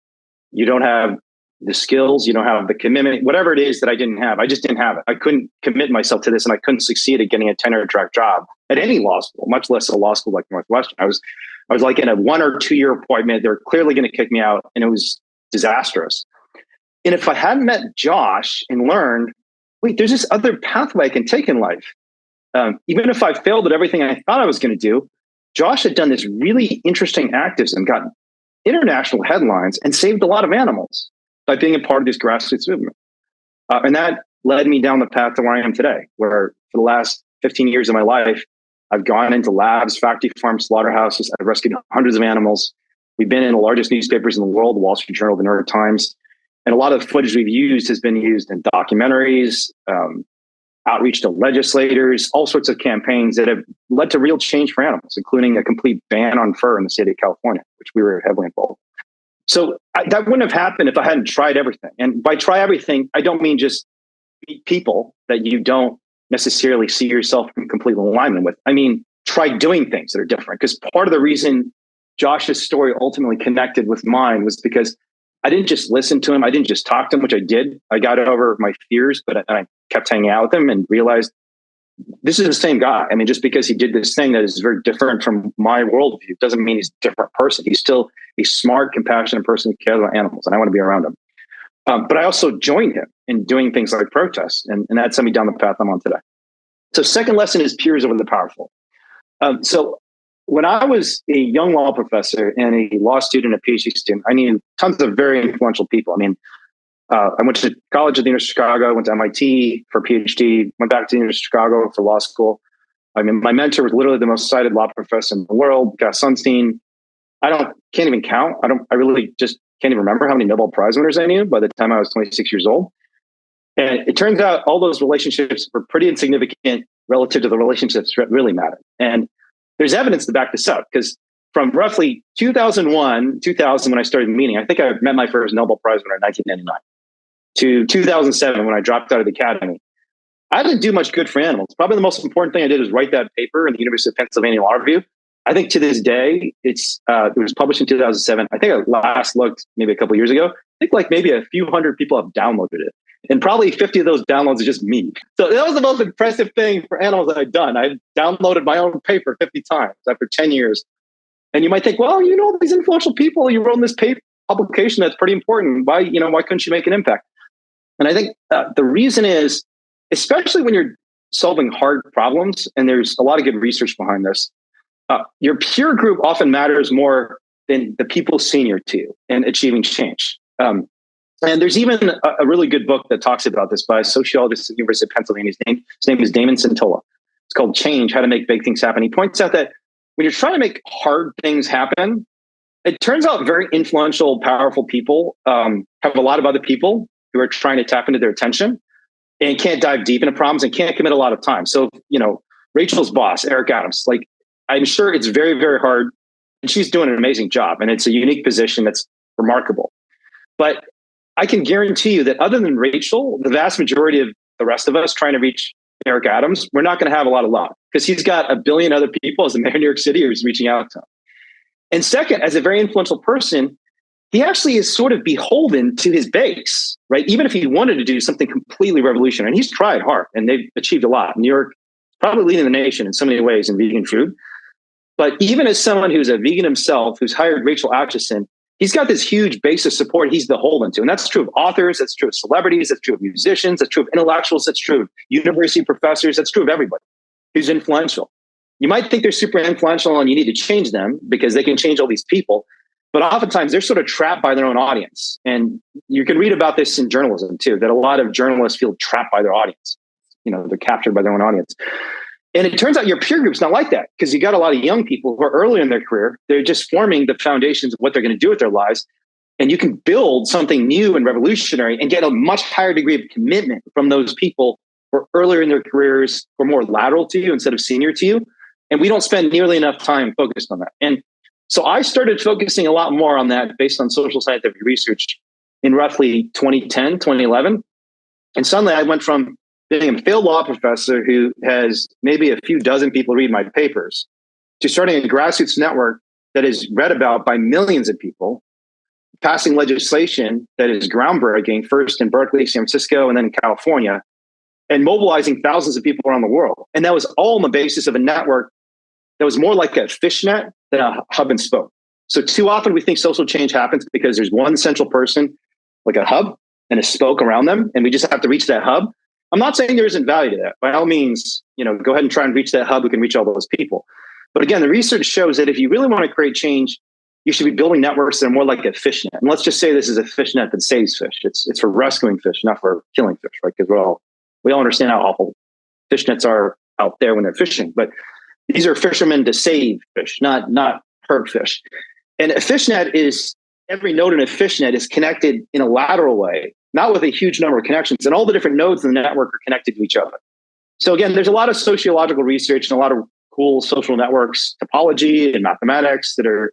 Speaker 5: you don't have the skills, you don't have the commitment, whatever it is that I didn't have. I just didn't have it. I couldn't commit myself to this, and I couldn't succeed at getting a tenure track job at any law school, much less a law school like Northwestern. I was like in a 1 or 2 year appointment. They're clearly going to kick me out, and it was disastrous. And if I hadn't met Josh and learned, wait, there's this other pathway I can take in life. Even if I failed at everything I thought I was going to do, Josh had done this really interesting activism, got international headlines, and saved a lot of animals by being a part of this grassroots movement. And that led me down the path to where I am today, where for the last 15 years of my life, I've gone into labs, factory farms, slaughterhouses. I've rescued hundreds of animals. We've been in the largest newspapers in the world, the Wall Street Journal, the New York Times. And a lot of the footage we've used has been used in documentaries, outreach to legislators, all sorts of campaigns that have led to real change for animals, including a complete ban on fur in the state of California, which we were heavily involved in. So that wouldn't have happened if I hadn't tried everything. And by try everything, I don't mean just meet people that you don't necessarily see yourself in complete alignment with. I mean, try doing things that are different. Because part of the reason Josh's story ultimately connected with mine was because I didn't just listen to him. I didn't just talk to him, which I did. I got over my fears, but I kept hanging out with him and realized this is the same guy. I mean, just because he did this thing that is very different from my worldview doesn't mean he's a different person. He's still a smart, compassionate person who cares about animals, and I want to be around him. But I also joined him in doing things like protests, and that sent me down the path I'm on today. So second lesson is peers over the powerful. So when I was a young law professor and a law student, a PhD student, I knew tons of very influential people. I mean, I went to college at the University of Chicago, went to MIT for a PhD, went back to the University of Chicago for law school. I mean, my mentor was literally the most cited law professor in the world, Gus Sunstein. Can't even count. I really just can't even remember how many Nobel Prize winners I knew by the time I was 26 years old. And it turns out all those relationships were pretty insignificant relative to the relationships that really matter. And there's evidence to back this up, because from roughly 2001, 2000, when I started meeting, I think I met my first Nobel Prize winner in 1999, to 2007, when I dropped out of the academy. I didn't do much good for animals. Probably the most important thing I did was write that paper in the University of Pennsylvania Law Review. I think to this day, it was published in 2007. I think I last looked maybe a couple of years ago. I think like maybe a few hundred people have downloaded it. And probably 50 of those downloads are just me. So that was the most impressive thing for animals that I'd done. I downloaded my own paper 50 times after 10 years. And you might think, well, you know, these influential people, you wrote in this paper publication that's pretty important. Why couldn't you make an impact? And I think the reason is, especially when you're solving hard problems, and there's a lot of good research behind this, your peer group often matters more than the people senior to you in achieving change. And there's even a really good book that talks about this by a sociologist at the University of Pennsylvania. His name is Damon Centola. It's called Change, How to Make Big Things Happen. He points out that when you're trying to make hard things happen, it turns out very influential, powerful people have a lot of other people who are trying to tap into their attention and can't dive deep into problems and can't commit a lot of time. So, Rachel's boss, Eric Adams, like, I'm sure it's very, very hard, and she's doing an amazing job, and it's a unique position that's remarkable. But I can guarantee you that other than Rachel, the vast majority of the rest of us trying to reach Eric Adams, we're not going to have a lot of luck, because he's got a billion other people as the mayor of New York City who's reaching out to him. And second, as a very influential person, he actually is sort of beholden to his base, right? Even if he wanted to do something completely revolutionary, and he's tried hard and they've achieved a lot. New York probably leading the nation in so many ways in vegan food. But even as someone who's a vegan himself, who's hired Rachel Atcheson, he's got this huge base of support he's beholden to. And that's true of authors, that's true of celebrities, that's true of musicians, that's true of intellectuals, that's true of university professors, that's true of everybody who's influential. You might think they're super influential and you need to change them because they can change all these people. But oftentimes they're sort of trapped by their own audience. And you can read about this in journalism too, that a lot of journalists feel trapped by their audience. They're captured by their own audience. And it turns out your peer group's not like that, because you got a lot of young people who are early in their career. They're just forming the foundations of what they're going to do with their lives. And you can build something new and revolutionary and get a much higher degree of commitment from those people who are earlier in their careers, who are more lateral to you instead of senior to you. And we don't spend nearly enough time focused on that. And so I started focusing a lot more on that based on social scientific research in roughly 2010, 2011. And suddenly I went from being a failed law professor who has maybe a few dozen people read my papers to starting a grassroots network that is read about by millions of people, passing legislation that is groundbreaking, first in Berkeley, San Francisco, and then in California, and mobilizing thousands of people around the world. And that was all on the basis of a network that was more like a fishnet than a hub and spoke. So too often we think social change happens because there's one central person, like a hub and a spoke around them, and we just have to reach that hub. I'm not saying there isn't value to that. By all means, go ahead and try and reach that hub who can reach all those people. But again, the research shows that if you really want to create change, you should be building networks that are more like a fishnet. And let's just say this is a fishnet that saves fish. It's for rescuing fish, not for killing fish, right? Because we all understand how awful fishnets are out there when they're fishing. But these are fishermen to save fish, not hurt fish. And a fishnet is, every node in a fishnet is connected in a lateral way, not with a huge number of connections. And all the different nodes in the network are connected to each other. So again, there's a lot of sociological research and a lot of cool social networks, topology and mathematics that are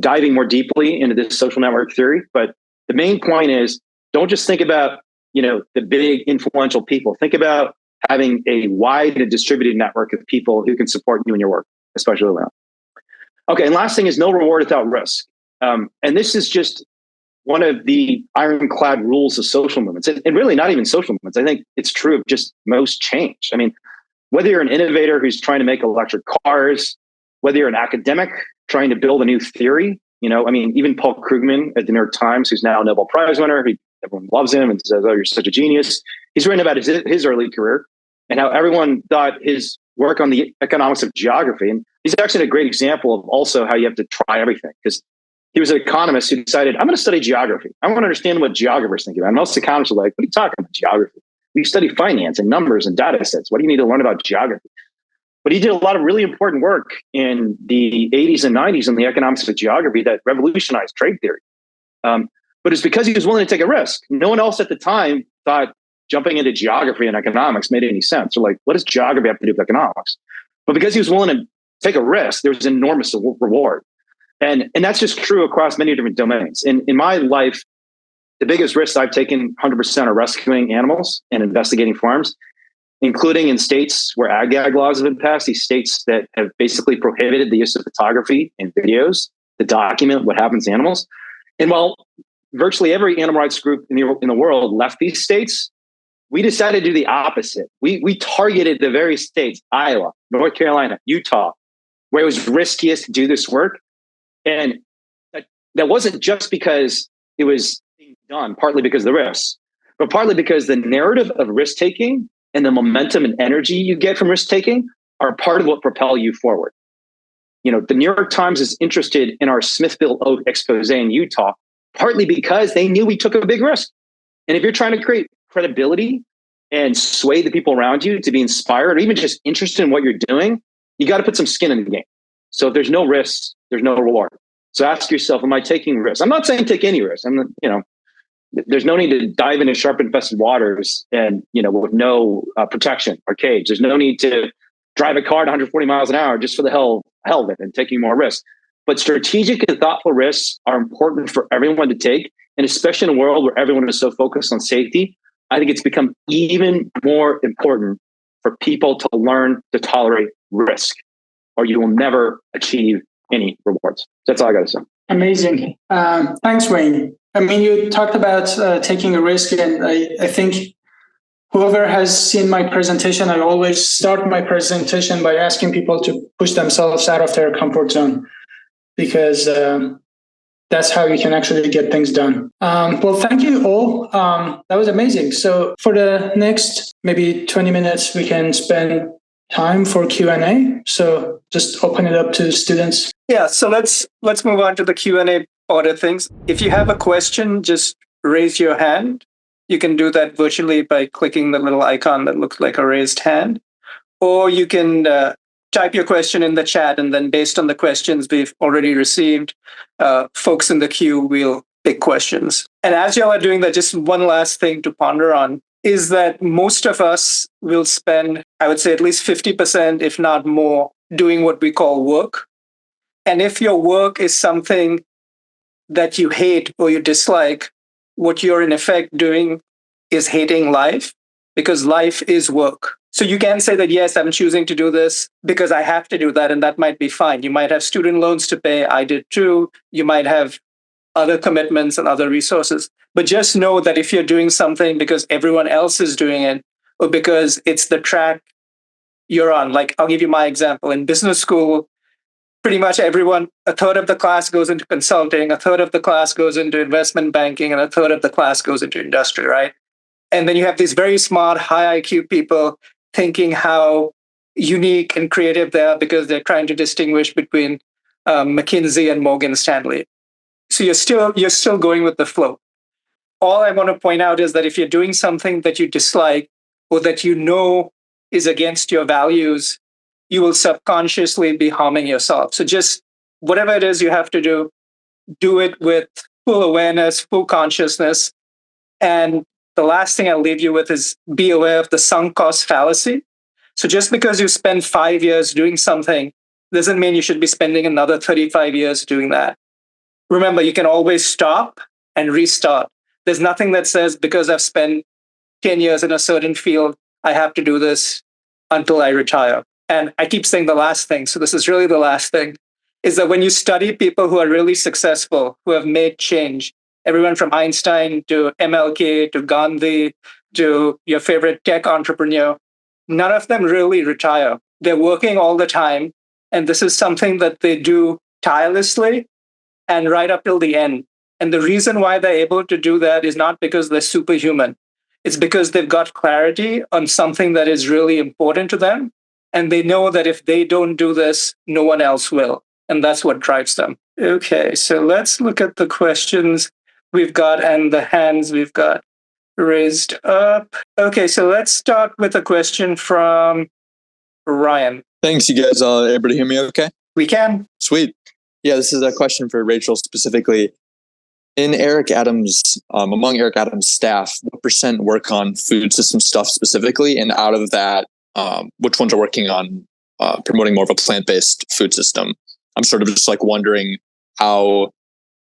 Speaker 5: diving more deeply into this social network theory. But the main point is, don't just think about, the big influential people. Think about having a wide and distributed network of people who can support you in your work. especially early on. Okay, and last thing is no reward without risk. And this is just one of the ironclad rules of social movements, and really not even social movements. I think it's true of just most change. I mean, whether you're an innovator who's trying to make electric cars, whether you're an academic trying to build a new theory, I mean, even Paul Krugman at the New York Times, who's now a Nobel Prize winner, everyone loves him and says, "Oh, you're such a genius." He's written about his early career and how everyone thought his work on the economics of geography, and he's actually a great example of also how you have to try everything, because he was an economist who decided, I'm going to study geography. I want to understand what geographers think about. And most economists are like, what are you talking about geography? We study finance and numbers and data sets. What do you need to learn about geography? But he did a lot of really important work in the 80s and 90s in the economics of geography that revolutionized trade theory. But it's because he was willing to take a risk. No one else at the time thought jumping into geography and economics made any sense. They're like, what does geography have to do with economics? But because he was willing to take a risk, there was enormous reward. And that's just true across many different domains. In my life, the biggest risks I've taken 100% are rescuing animals and investigating farms, including in states where ag-gag laws have been passed, these states that have basically prohibited the use of photography and videos to document what happens to animals. And while virtually every animal rights group in the world left these states, we decided to do the opposite. We targeted the very states, Iowa, North Carolina, Utah, where it was riskiest to do this work. And that wasn't just because it was being done, partly because of the risks, but partly because the narrative of risk taking and the momentum and energy you get from risk taking are part of what propel you forward. The New York Times is interested in our Smithville Oak expose in Utah, partly because they knew we took a big risk. And if you're trying to create credibility and sway the people around you to be inspired or even just interested in what you're doing, you got to put some skin in the game. So if there's no risks, there's no reward. So ask yourself, am I taking risks? I'm not saying take any risks. There's no need to dive into sharp infested waters and, with no protection or cage. There's no need to drive a car at 140 miles an hour just for the hell of it and taking more risks. But strategic and thoughtful risks are important for everyone to take. And especially in a world where everyone is so focused on safety, I think it's become even more important for people to learn to tolerate risk, or you will never achieve any rewards. That's all I got to say.
Speaker 2: Amazing. Thanks, Wayne. I mean, you talked about taking a risk, and I think whoever has seen my presentation, I always start my presentation by asking people to push themselves out of their comfort zone, because that's how you can actually get things done. Well, thank you all. That was amazing. So for the next maybe 20 minutes, we can spend time for Q&A. So just open it up to students.
Speaker 1: Yeah, so let's move on to the Q&A part of things. If you have a question, just raise your hand. You can do that virtually by clicking the little icon that looks like a raised hand. Or you can type your question in the chat, and then based on the questions we've already received, folks in the queue will pick questions. And as y'all are doing that, just one last thing to ponder on is that most of us will spend, I would say, at least 50%, if not more, doing what we call work. And if your work is something that you hate or you dislike, what you're in effect doing is hating life, because life is work. So you can say that, yes, I'm choosing to do this because I have to do that, and that might be fine. You might have student loans to pay. I did too. You might have other commitments and other resources. But just know that if you're doing something because everyone else is doing it, or because it's the track you're on, like I'll give you my example. In business school, pretty much everyone, a third of the class goes into consulting, a third of the class goes into investment banking, and a third of the class goes into industry, right? And then you have these very smart, high IQ people thinking how unique and creative they are because they're trying to distinguish between McKinsey and Morgan Stanley. So you're still going with the flow. All I want to point out is that if you're doing something that you dislike or that you know is against your values, you will subconsciously be harming yourself. So just whatever it is you have to do it with full awareness, full consciousness. And the last thing I'll leave you with is be aware of the sunk cost fallacy. So just because you spend 5 years doing something doesn't mean you should be spending another 35 years doing that. Remember, you can always stop and restart. There's nothing that says because I've spent 10 years in a certain field, I have to do this until I retire. and I keep saying the last thing, so this is really the last thing, is that when you study people who are really successful, who have made change, everyone from Einstein to MLK to Gandhi to your favorite tech entrepreneur, none of them really retire. They're working all the time. And this is something that they do tirelessly and right up till the end. And the reason why they're able to do that is not because they're superhuman. It's because they've got clarity on something that is really important to them. And they know that if they don't do this, no one else will. And that's what drives them. Okay, so let's look at the questions we've got and the hands we've got raised up. Okay, so let's start with a question from Ryan.
Speaker 6: Thanks, you guys. Everybody hear me okay?
Speaker 1: We can.
Speaker 6: Sweet. Yeah, this is a question for Rachel specifically. In Eric Adams, among Eric Adams' staff, what % work on food system stuff specifically? And out of that, which ones are working on promoting more of a plant-based food system? I'm sort of just like wondering how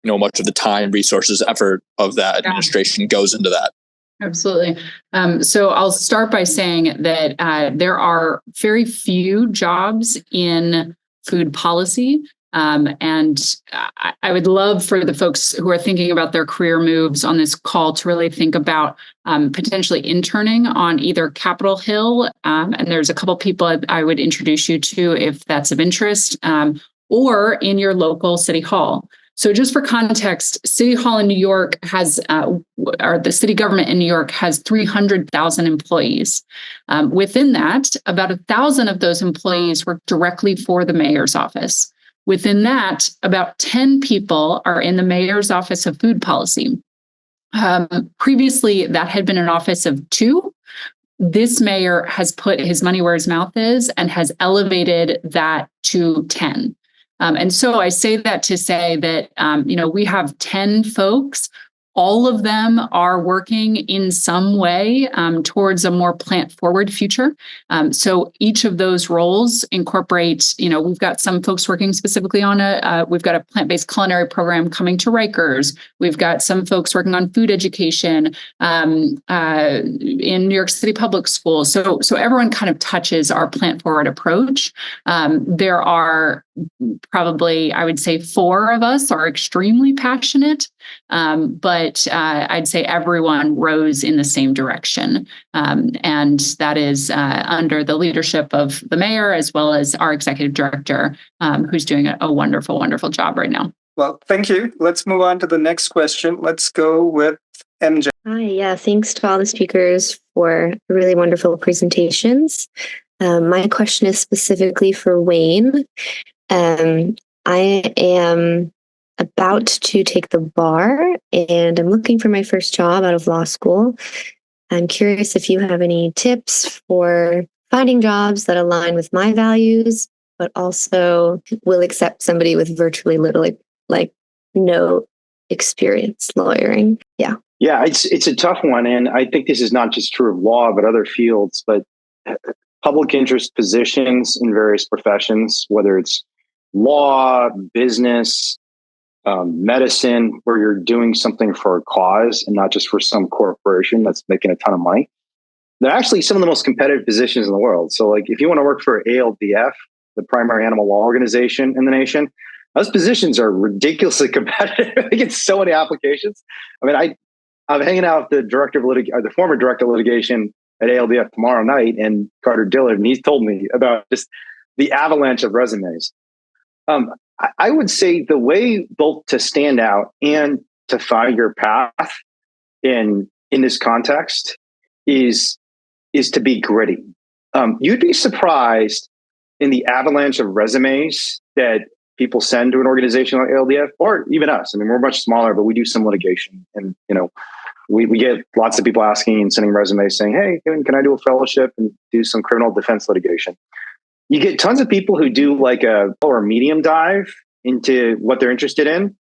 Speaker 6: much of the time, resources, effort of that administration goes into that.
Speaker 3: Absolutely. So I'll start by saying that there are very few jobs in food policy. And I would love for the folks who are thinking about their career moves on this call to really think about potentially interning on either Capitol Hill. And there's a couple people I would introduce you to if that's of interest, or in your local city hall. So just for context, City Hall in New York has, or the city government in New York has 300,000 employees. Within that, about 1,000 of those employees work directly for the mayor's office. Within that, about 10 people are in the mayor's office of food policy. Previously, that had been an office of 2. This mayor has put his money where his mouth is and has elevated that to 10. And so I say that to say that, we have 10 folks. All of them are working in some way towards a more plant-forward future. So each of those roles incorporate, we've got some folks working specifically on we've got a plant-based culinary program coming to Rikers. We've got some folks working on food education in New York City public schools. So everyone kind of touches our plant-forward approach. There are probably, I would say, 4 of us are extremely passionate, but I'd say everyone rows in the same direction. And that is under the leadership of the mayor, as well as our executive director, who's doing a wonderful, wonderful job right now.
Speaker 1: Well, thank you. Let's move on to the next question. Let's go with MJ.
Speaker 7: Hi, yeah, thanks to all the speakers for really wonderful presentations. My question is specifically for Wayne. I am about to take the bar and I'm looking for my first job out of law school. I'm curious if you have any tips for finding jobs that align with my values, but also will accept somebody with virtually little, like no experience lawyering. Yeah.
Speaker 5: Yeah, it's a tough one. And I think this is not just true of law, but other fields, but public interest positions in various professions, whether it's law, business, medicine, where you're doing something for a cause and not just for some corporation that's making a ton of money. They're actually some of the most competitive positions in the world. So like if you want to work for ALDF, the primary animal law organization in the nation, those positions are ridiculously competitive. I get so many applications. I mean, I'm hanging out with the former director of litigation at ALDF tomorrow night, and Carter Dillard, and he's told me about just the avalanche of resumes. I would say the way both to stand out and to find your path in this context is to be gritty. You'd be surprised in the avalanche of resumes that people send to an organization like ALDF, or even us. I mean, we're much smaller, but we do some litigation, and we get lots of people asking and sending resumes saying, "Hey, can I do a fellowship and do some criminal defense litigation?" You get tons of people who do like a or medium dive into what they're interested in.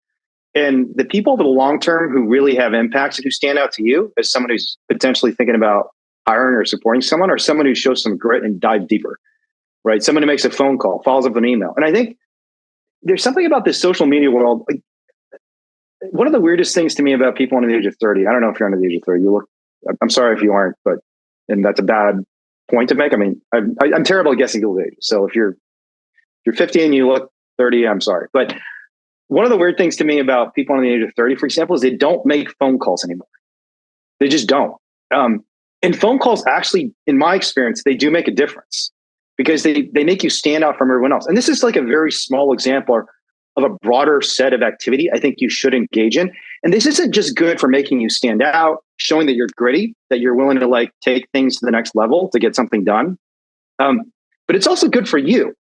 Speaker 5: And the people over the long term who really have impacts and who stand out to you as someone who's potentially thinking about hiring or supporting someone, or someone who shows some grit and dive deeper, right? Someone who makes a phone call, follows up with an email. And I think there's something about this social media world. Like, one of the weirdest things to me about people under the age of 30, I don't know if you're under the age of 30, I'm sorry if you aren't, and that's a bad point to make. I mean, I'm terrible at guessing people's ages. So if you're 50 and you look 30, I'm sorry. But one of the weird things to me about people under the age of 30, for example, is they don't make phone calls anymore. They just don't. And phone calls actually, in my experience, they do make a difference because they make you stand out from everyone else. And this is like a very small example of a broader set of activity I think you should engage in. And this isn't just good for making you stand out, showing that you're gritty, that you're willing to like take things to the next level to get something done. But it's also good for you.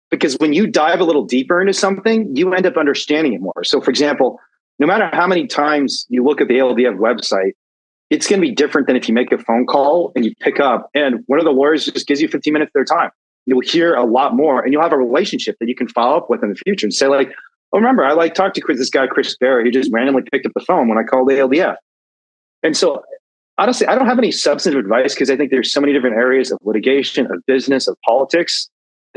Speaker 5: Because when you dive a little deeper into something, you end up understanding it more. So for example, no matter how many times you look at the ALDF website, it's going to be different than if you make a phone call and you pick up and one of the lawyers just gives you 15 minutes of their time. You'll hear a lot more and you'll have a relationship that you can follow up with in the future and say like, oh, remember, I like talked to this guy, Chris Barry, who just randomly picked up the phone when I called the ALDF. And so honestly, I don't have any substantive advice because I think there's so many different areas of litigation, of business, of politics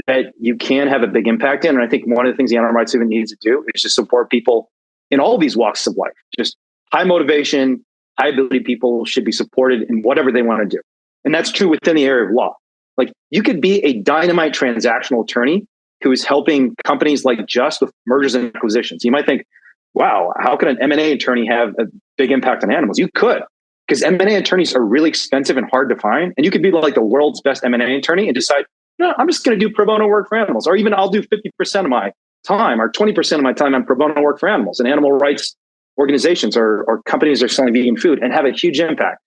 Speaker 5: that you can have a big impact in. And I think one of the things the Animal Rights Movement needs to do is to support people in all these walks of life. Just high motivation, high ability people should be supported in whatever they want to do. And that's true within the area of law. Like you could be a dynamite transactional attorney who is helping companies like Just with mergers and acquisitions. You might think, wow, how can an M&A attorney have a big impact on animals? You could, because M&A attorneys are really expensive and hard to find. And you could be like the world's best M&A attorney and decide, no, I'm just going to do pro bono work for animals, or even I'll do 50% of my time or 20% of my time on pro bono work for animals and animal rights organizations or companies that are selling vegan food and have a huge impact.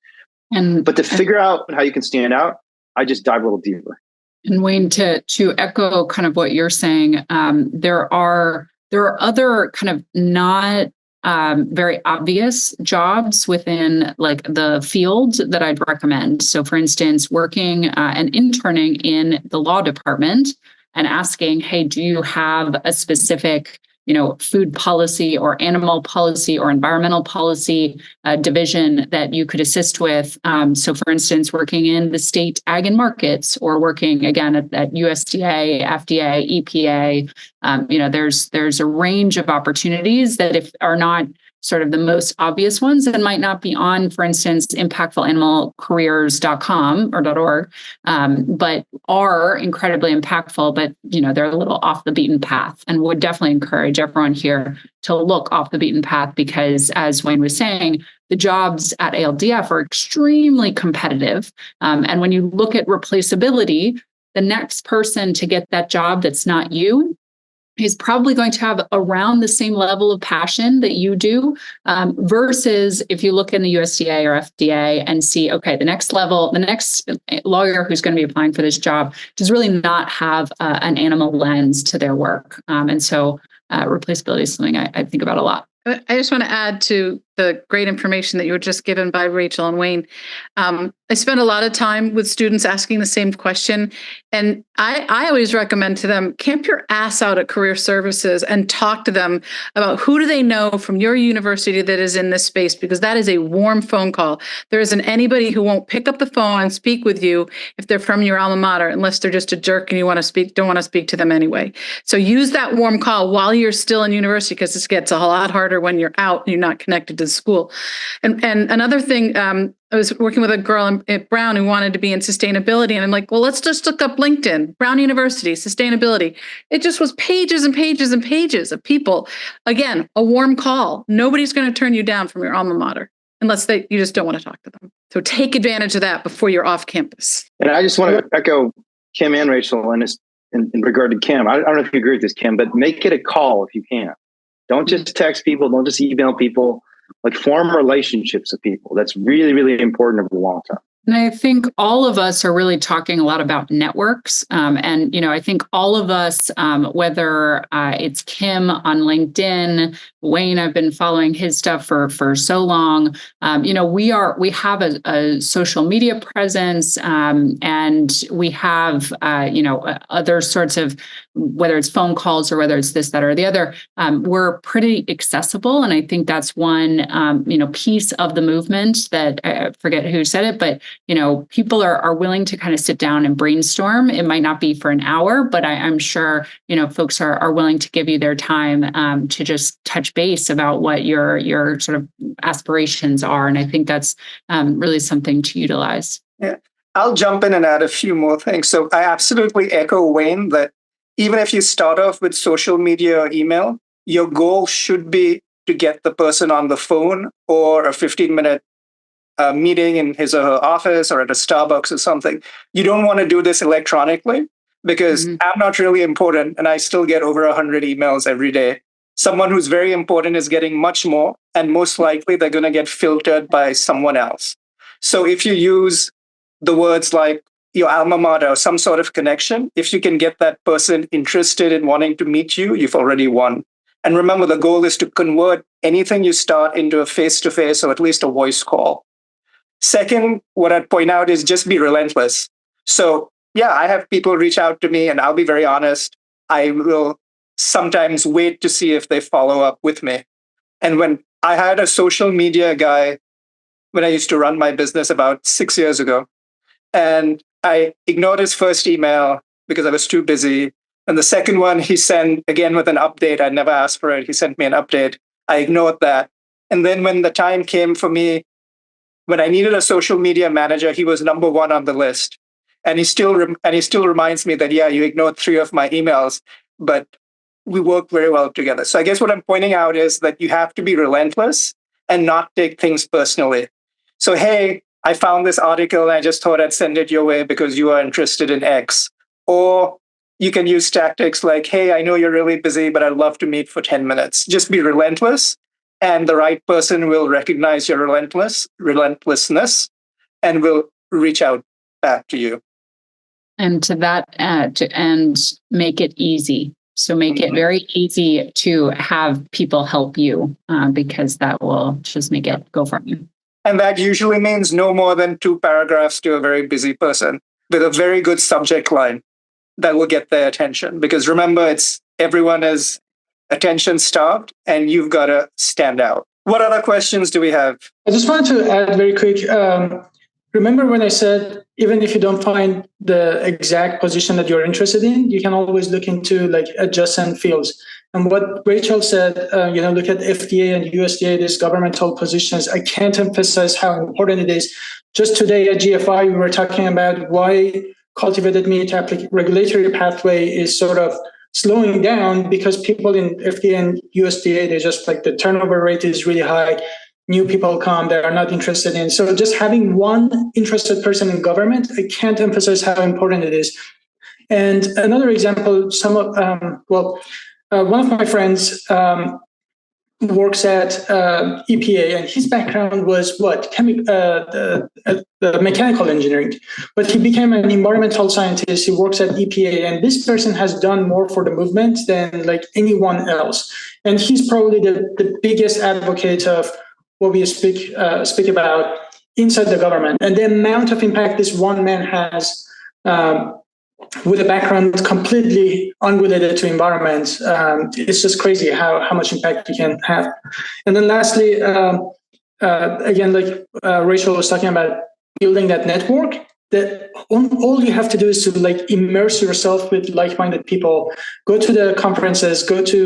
Speaker 5: But to figure out how you can stand out, I just dive a little deeper.
Speaker 3: And Wayne, to echo kind of what you're saying, there are other kind of not very obvious jobs within like the field that I'd recommend. So for instance, working and interning in the law department and asking, hey, do you have a specific, food policy or animal policy or environmental policy division that you could assist with? So for instance, working in the state ag and markets or working again at USDA, FDA, EPA, there's a range of opportunities that if are not sort of the most obvious ones and might not be on, for instance, impactfulanimalcareers.com or .org, but are incredibly impactful, but they're a little off the beaten path, and would definitely encourage everyone here to look off the beaten path because, as Wayne was saying, the jobs at ALDF are extremely competitive. And when you look at replaceability, the next person to get that job that's not you, he's probably going to have around the same level of passion that you do, versus if you look in the USDA or FDA and see, okay, the next lawyer who's going to be applying for this job does really not have an animal lens to their work. And so replaceability is something I think about a lot.
Speaker 4: I just want to add to the great information that you were just given by Rachel and Wayne. I spend a lot of time with students asking the same question. And I always recommend to them, camp your ass out at Career Services and talk to them about who do they know from your university that is in this space, because that is a warm phone call. There isn't anybody who won't pick up the phone and speak with you if they're from your alma mater, unless they're just a jerk and you don't want to speak to them anyway. So use that warm call while you're still in university, because this gets a lot harder when you're out and you're not connected to school. And another thing, I was working with a girl at Brown who wanted to be in sustainability. And I'm like, well, let's just look up LinkedIn, Brown University, sustainability. It just was pages and pages and pages of people. Again, a warm call. Nobody's going to turn you down from your alma mater unless you just don't want to talk to them. So take advantage of that before you're off campus.
Speaker 5: And I just want to echo Kim and Rachel in regard to Kim. I don't know if you agree with this, Kim, but make it a call if you can. Don't just text people. Don't just email people. Like form relationships with people. That's really, really important over the long term.
Speaker 3: And I think all of us are really talking a lot about networks. And I think all of us, whether it's Kim on LinkedIn, Wayne, I've been following his stuff for so long. We have a social media presence, and we have, other sorts of, whether it's phone calls or whether it's this, that, or the other, we're pretty accessible. And I think that's one, piece of the movement that I forget who said it, but people are willing to kind of sit down and brainstorm. It might not be for an hour, but I'm sure, folks are willing to give you their time to just touch base about what your sort of aspirations are. And I think that's really something to utilize.
Speaker 4: Yeah.
Speaker 1: I'll jump in and add a few more things. So I absolutely echo Wayne that even if you start off with social media or email, your goal should be to get the person on the phone or a 15-minute meeting in his or her office or at a Starbucks or something. You don't want to do this electronically because I'm not really important and I still get over 100 emails every day. Someone who's very important is getting much more, and most likely they're going to get filtered by someone else. So if you use the words like your alma mater or some sort of connection, if you can get that person interested in wanting to meet you, you've already won. And remember, the goal is to convert anything you start into a face-to-face or at least a voice call. Second, what I'd point out is just be relentless. So yeah, I have people reach out to me and I'll be very honest. I will sometimes wait to see if they follow up with me. And when I had a social media guy, when I used to run my business about 6 years ago, and I ignored his first email because I was too busy. And the second one, he sent again with an update. I never asked for it. He sent me an update. I ignored that. And then when the time came for me, when I needed a social media manager, he was number one on the list. And he still reminds me that, yeah, you ignored 3 of my emails, but we work very well together. So I guess what I'm pointing out is that you have to be relentless and not take things personally. So, hey, I found this article and I just thought I'd send it your way because you are interested in X. Or you can use tactics like, hey, I know you're really busy, but I'd love to meet for 10 minutes. Just be relentless, and the right person will recognize your relentlessness and will reach out back to you.
Speaker 3: And to that, and make it easy. So make it very easy to have people help you because that will just make it go from you.
Speaker 1: And that usually means no more than 2 paragraphs to a very busy person with a very good subject line that will get their attention. Because remember, everyone is attention starved and you've got to stand out. What other questions do we have?
Speaker 2: I just wanted to add very quick. Remember when I said, even if you don't find the exact position that you're interested in, you can always look into like adjacent fields. And what Rachel said, look at FDA and USDA, these governmental positions. I can't emphasize how important it is. Just today at GFI, we were talking about why cultivated meat regulatory pathway is sort of slowing down because people in FDA and USDA, they just like the turnover rate is really high. New people come, they are not interested in. So just having one interested person in government, I can't emphasize how important it is. And another example, one of my friends works at EPA, and his background was mechanical engineering. But he became an environmental scientist. He works at EPA, and this person has done more for the movement than like anyone else. And he's probably the biggest advocate of what we speak about inside the government. And the amount of impact this one man has with a background completely unrelated to environment, it's just crazy how much impact you can have. And then lastly, again, like Rachel was talking about building that network, that all you have to do is to like immerse yourself with like-minded people. Go to the conferences. Go to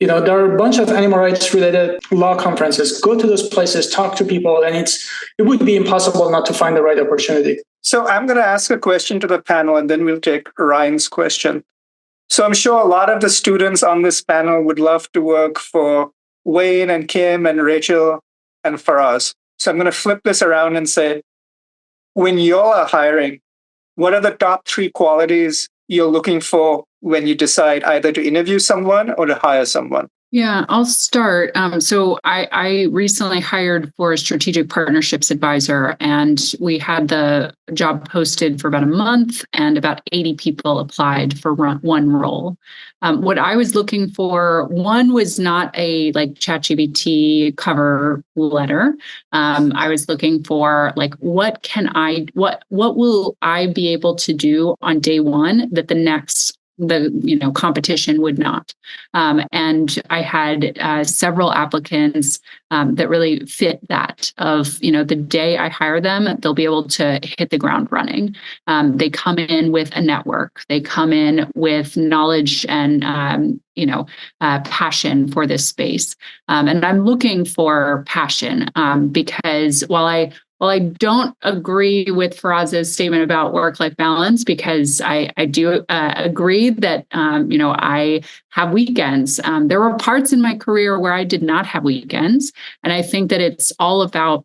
Speaker 2: there are a bunch of animal rights related law conferences. Go to those places. Talk to people, and it would be impossible not to find the right opportunity.
Speaker 1: So I'm going to ask a question to the panel, and then we'll take Ryan's question. So I'm sure a lot of the students on this panel would love to work for Wayne and Kim and Rachel and Faraz. So I'm going to flip this around and say, when you're hiring, what are the top 3 qualities you're looking for when you decide either to interview someone or to hire someone?
Speaker 3: Yeah, I'll start. So I recently hired for a strategic partnerships advisor, and we had the job posted for about a month, and about 80 people applied for one role. What I was looking for, one was not a like ChatGPT cover letter. I was looking for like, what will I be able to do on day one that the competition would not. And I had several applicants that really fit that of, the day I hire them, they'll be able to hit the ground running. They come in with a network. They come in with knowledge and, passion for this space. And I'm looking for passion because while while I don't agree with Faraz's statement about work-life balance, because I do agree that, I have weekends. There were parts in my career where I did not have weekends. And I think that it's all about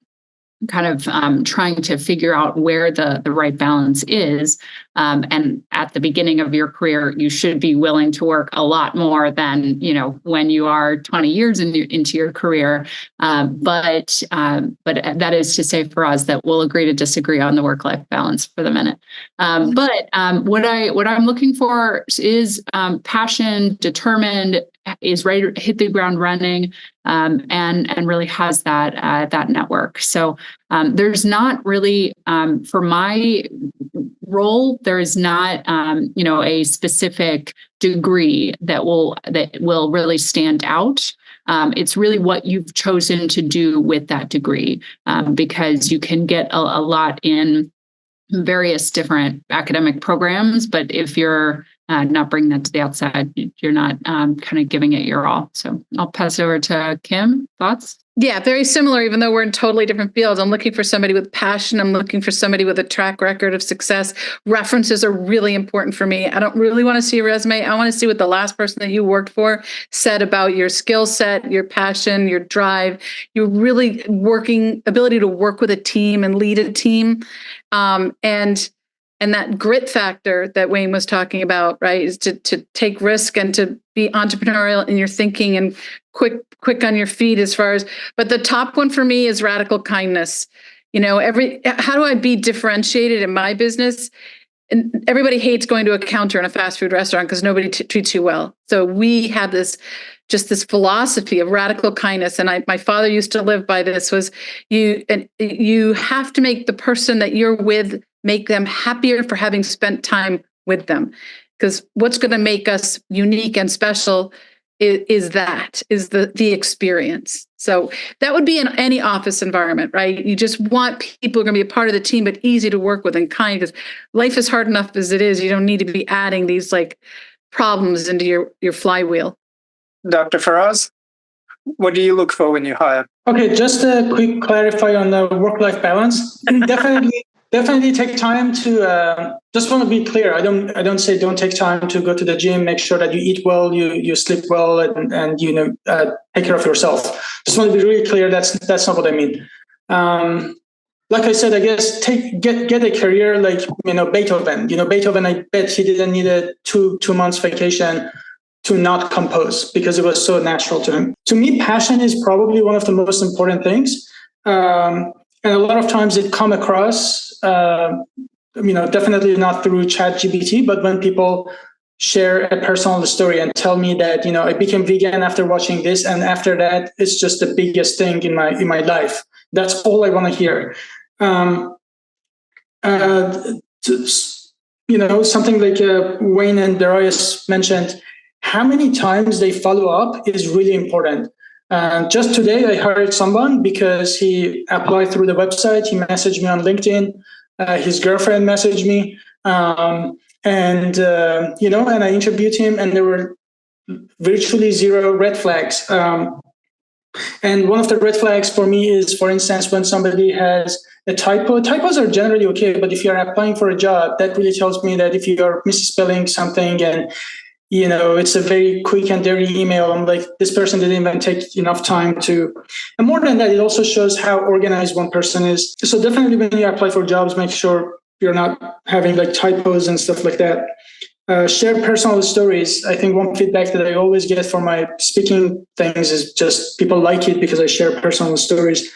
Speaker 3: kind of trying to figure out where the right balance is. And at the beginning of your career, you should be willing to work a lot more than, when you are 20 years into your career. But that is to say for us that we'll agree to disagree on the work-life balance for the minute. But what I'm looking for is passion, determined, is ready to hit the ground running, and really has that network. So there's not really, for my role, there is not a specific degree that will really stand out. It's really what you've chosen to do with that degree, because you can get a lot in various different academic programs, but if you're not bringing that to the outside, you're not kind of giving it your all. So I'll pass it over to Kim. Thoughts?
Speaker 4: Yeah, very similar, even though we're in totally different fields. I'm looking for somebody with passion. I'm looking for somebody with a track record of success. References are really important for me. I don't really want to see a resume. I want to see what the last person that you worked for said about your skill set, your passion, your drive, your really ability to work with a team and lead a team. And that grit factor that Wayne was talking about, right, is to take risk and to be entrepreneurial in your thinking and quick on your feet but the top one for me is radical kindness. How do I be differentiated in my business? And everybody hates going to a counter in a fast food restaurant because nobody treats you well. So we have this philosophy of radical kindness. And my father used to live by this, was you have to make the person that you're with, make them happier for having spent time with them. Because what's going to make us unique and special is the experience. So that would be in any office environment, right? You just want people who are going to be a part of the team, but easy to work with and kind, because life is hard enough as it is. You don't need to be adding these problems into your flywheel.
Speaker 1: Dr. Faraz, what do you look for when you hire?
Speaker 2: Okay, just a quick clarify on the work-life balance. Definitely take time to. Just want to be clear. I don't say don't take time to go to the gym. Make sure that you eat well, you sleep well, and take care of yourself. Just want to be really clear. That's not what I mean. Like I said, I guess get a career like Beethoven. Beethoven. I bet he didn't need a two months vacation to not compose because it was so natural to him. To me, passion is probably one of the most important things. And a lot of times it come across, definitely not through ChatGPT, but when people share a personal story and tell me that, I became vegan after watching this, and after that, it's just the biggest thing in my life. That's all I want to hear. Something like Wayne and Darius mentioned, how many times they follow up is really important. Just today, I hired someone because he applied through the website. He messaged me on LinkedIn. His girlfriend messaged me, and I interviewed him, and there were virtually zero red flags. And one of the red flags for me is, for instance, when somebody has a typo. Typos are generally okay, but if you're applying for a job, that really tells me that if you are misspelling something and it's a very quick and dirty email, I'm like, this person didn't even take enough time to. And more than that, it also shows how organized one person is. So definitely when you apply for jobs, make sure you're not having typos and stuff like that. Share personal stories. I think one feedback that I always get for my speaking things is just people like it because I share personal stories.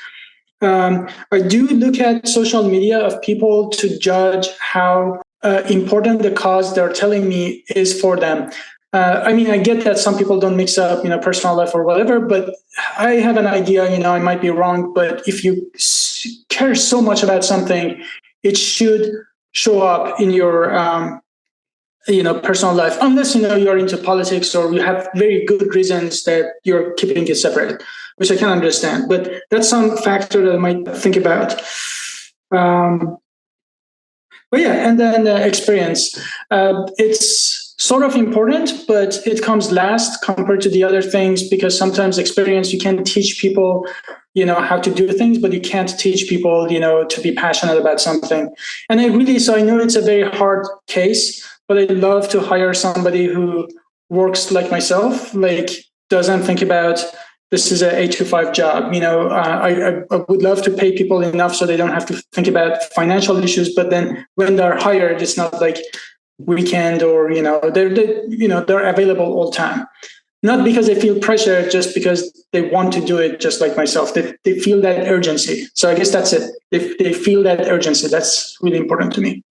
Speaker 2: I do look at social media of people to judge how important the cause they're telling me is for them. I get that some people don't mix up, personal life or whatever, but I have an idea, I might be wrong, but if you care so much about something, it should show up in your, personal life, unless, you're into politics or you have very good reasons that you're keeping it separate, which I can understand, but that's some factor that I might think about. But yeah, and then experience. It's sort of important, but it comes last compared to the other things, because sometimes experience, you can teach people, how to do things, but you can't teach people, to be passionate about something. And so I know it's a very hard case, but I'd love to hire somebody who works like myself, like doesn't think about this is an 8 to 5 job. I would love to pay people enough so they don't have to think about financial issues. But then when they're hired, it's not like weekend or they're available all the time. Not because they feel pressure, just because they want to do it, just like myself. They feel that urgency. So I guess that's it. They feel that urgency. That's really important to me.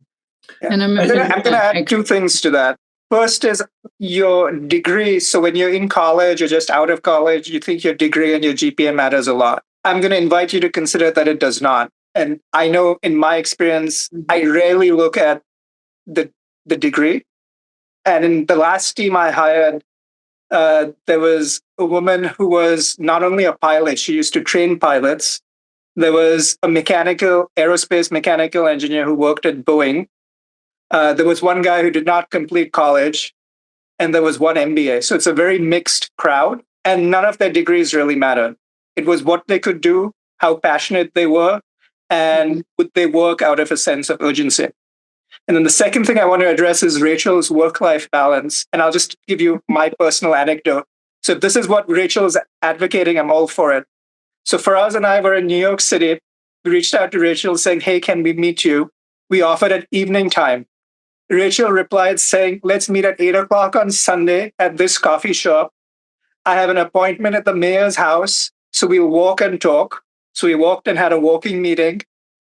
Speaker 1: Yeah. And I'm going to add two things to that. First is your degree. So when you're in college or just out of college, you think your degree and your GPA matters a lot. I'm going to invite you to consider that it does not. And I know in my experience, I rarely look at the degree. And in the last team I hired, there was a woman who was not only a pilot, she used to train pilots. There was a aerospace mechanical engineer who worked at Boeing. There was one guy who did not complete college, and there was one MBA. So it's a very mixed crowd, and none of their degrees really mattered. It was what they could do, how passionate they were, and would they work out of a sense of urgency. And then the second thing I want to address is Rachel's work-life balance. And I'll just give you my personal anecdote. So if this is what Rachel's advocating, I'm all for it. So Faraz and I were in New York City. We reached out to Rachel saying, hey, can we meet you? We offered at evening time. Rachel replied saying, let's meet at 8 o'clock on Sunday at this coffee shop. I have an appointment at the mayor's house, so we'll walk and talk. So we walked and had a walking meeting.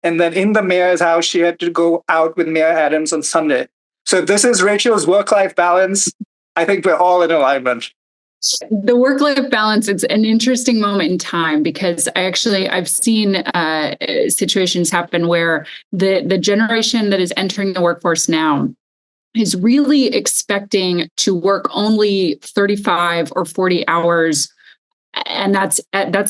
Speaker 1: And then in the mayor's house, she had to go out with Mayor Adams on Sunday. So if this is Rachel's work-life balance, I think we're all in alignment.
Speaker 3: The work-life balance, it's an interesting moment in time, because I've seen situations happen where the generation that is entering the workforce now is really expecting to work only 35 or 40 hours. And that's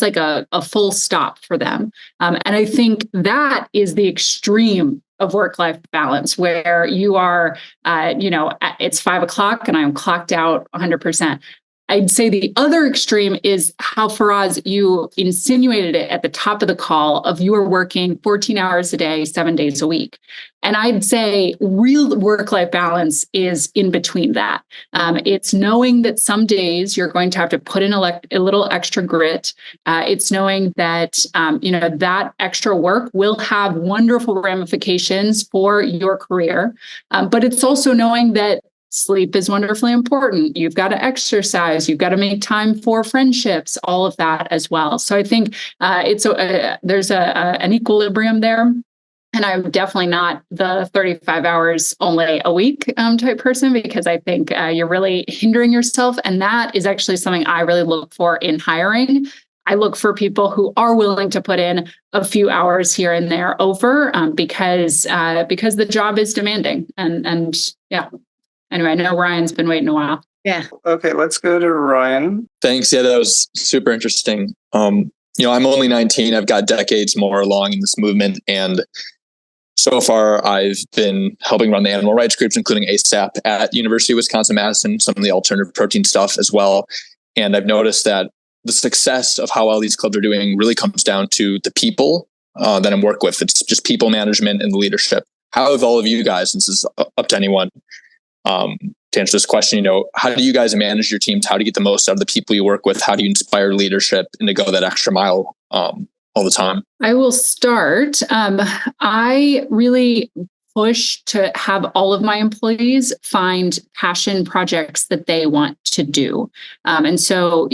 Speaker 3: like a full stop for them. And I think that is the extreme of work-life balance, where you are, it's 5 o'clock and I'm clocked out 100%. I'd say the other extreme is how, Faraz, you insinuated it at the top of the call of you are working 14 hours a day, 7 days a week. And I'd say real work-life balance is in between that. It's knowing that some days you're going to have to put in a little extra grit. It's knowing that, that extra work will have wonderful ramifications for your career. But it's also knowing that sleep is wonderfully important. You've got to exercise. You've got to make time for friendships, all of that as well. So I think there's an equilibrium there. And I'm definitely not the 35 hours only a week type person, because I think you're really hindering yourself. And that is actually something I really look for in hiring. I look for people who are willing to put in a few hours here and there over because the job is demanding. And yeah. Anyway, I know Ryan's been waiting a while.
Speaker 4: Yeah.
Speaker 1: Okay, let's go to Ryan.
Speaker 6: Thanks. Yeah, that was super interesting. I'm only 19. I've got decades more along in this movement. And so far, I've been helping run the animal rights groups, including ASAP at University of Wisconsin-Madison, some of the alternative protein stuff as well. And I've noticed that the success of how all these clubs are doing really comes down to the people that I'm working with. It's just people management and leadership. How have all of you guys, and this is up to anyone, to answer this question, how do you guys manage your teams? How do you get the most out of the people you work with? How do you inspire leadership and to go that extra mile all the time?
Speaker 3: I will start. I really push to have all of my employees find passion projects that they want to do. And so,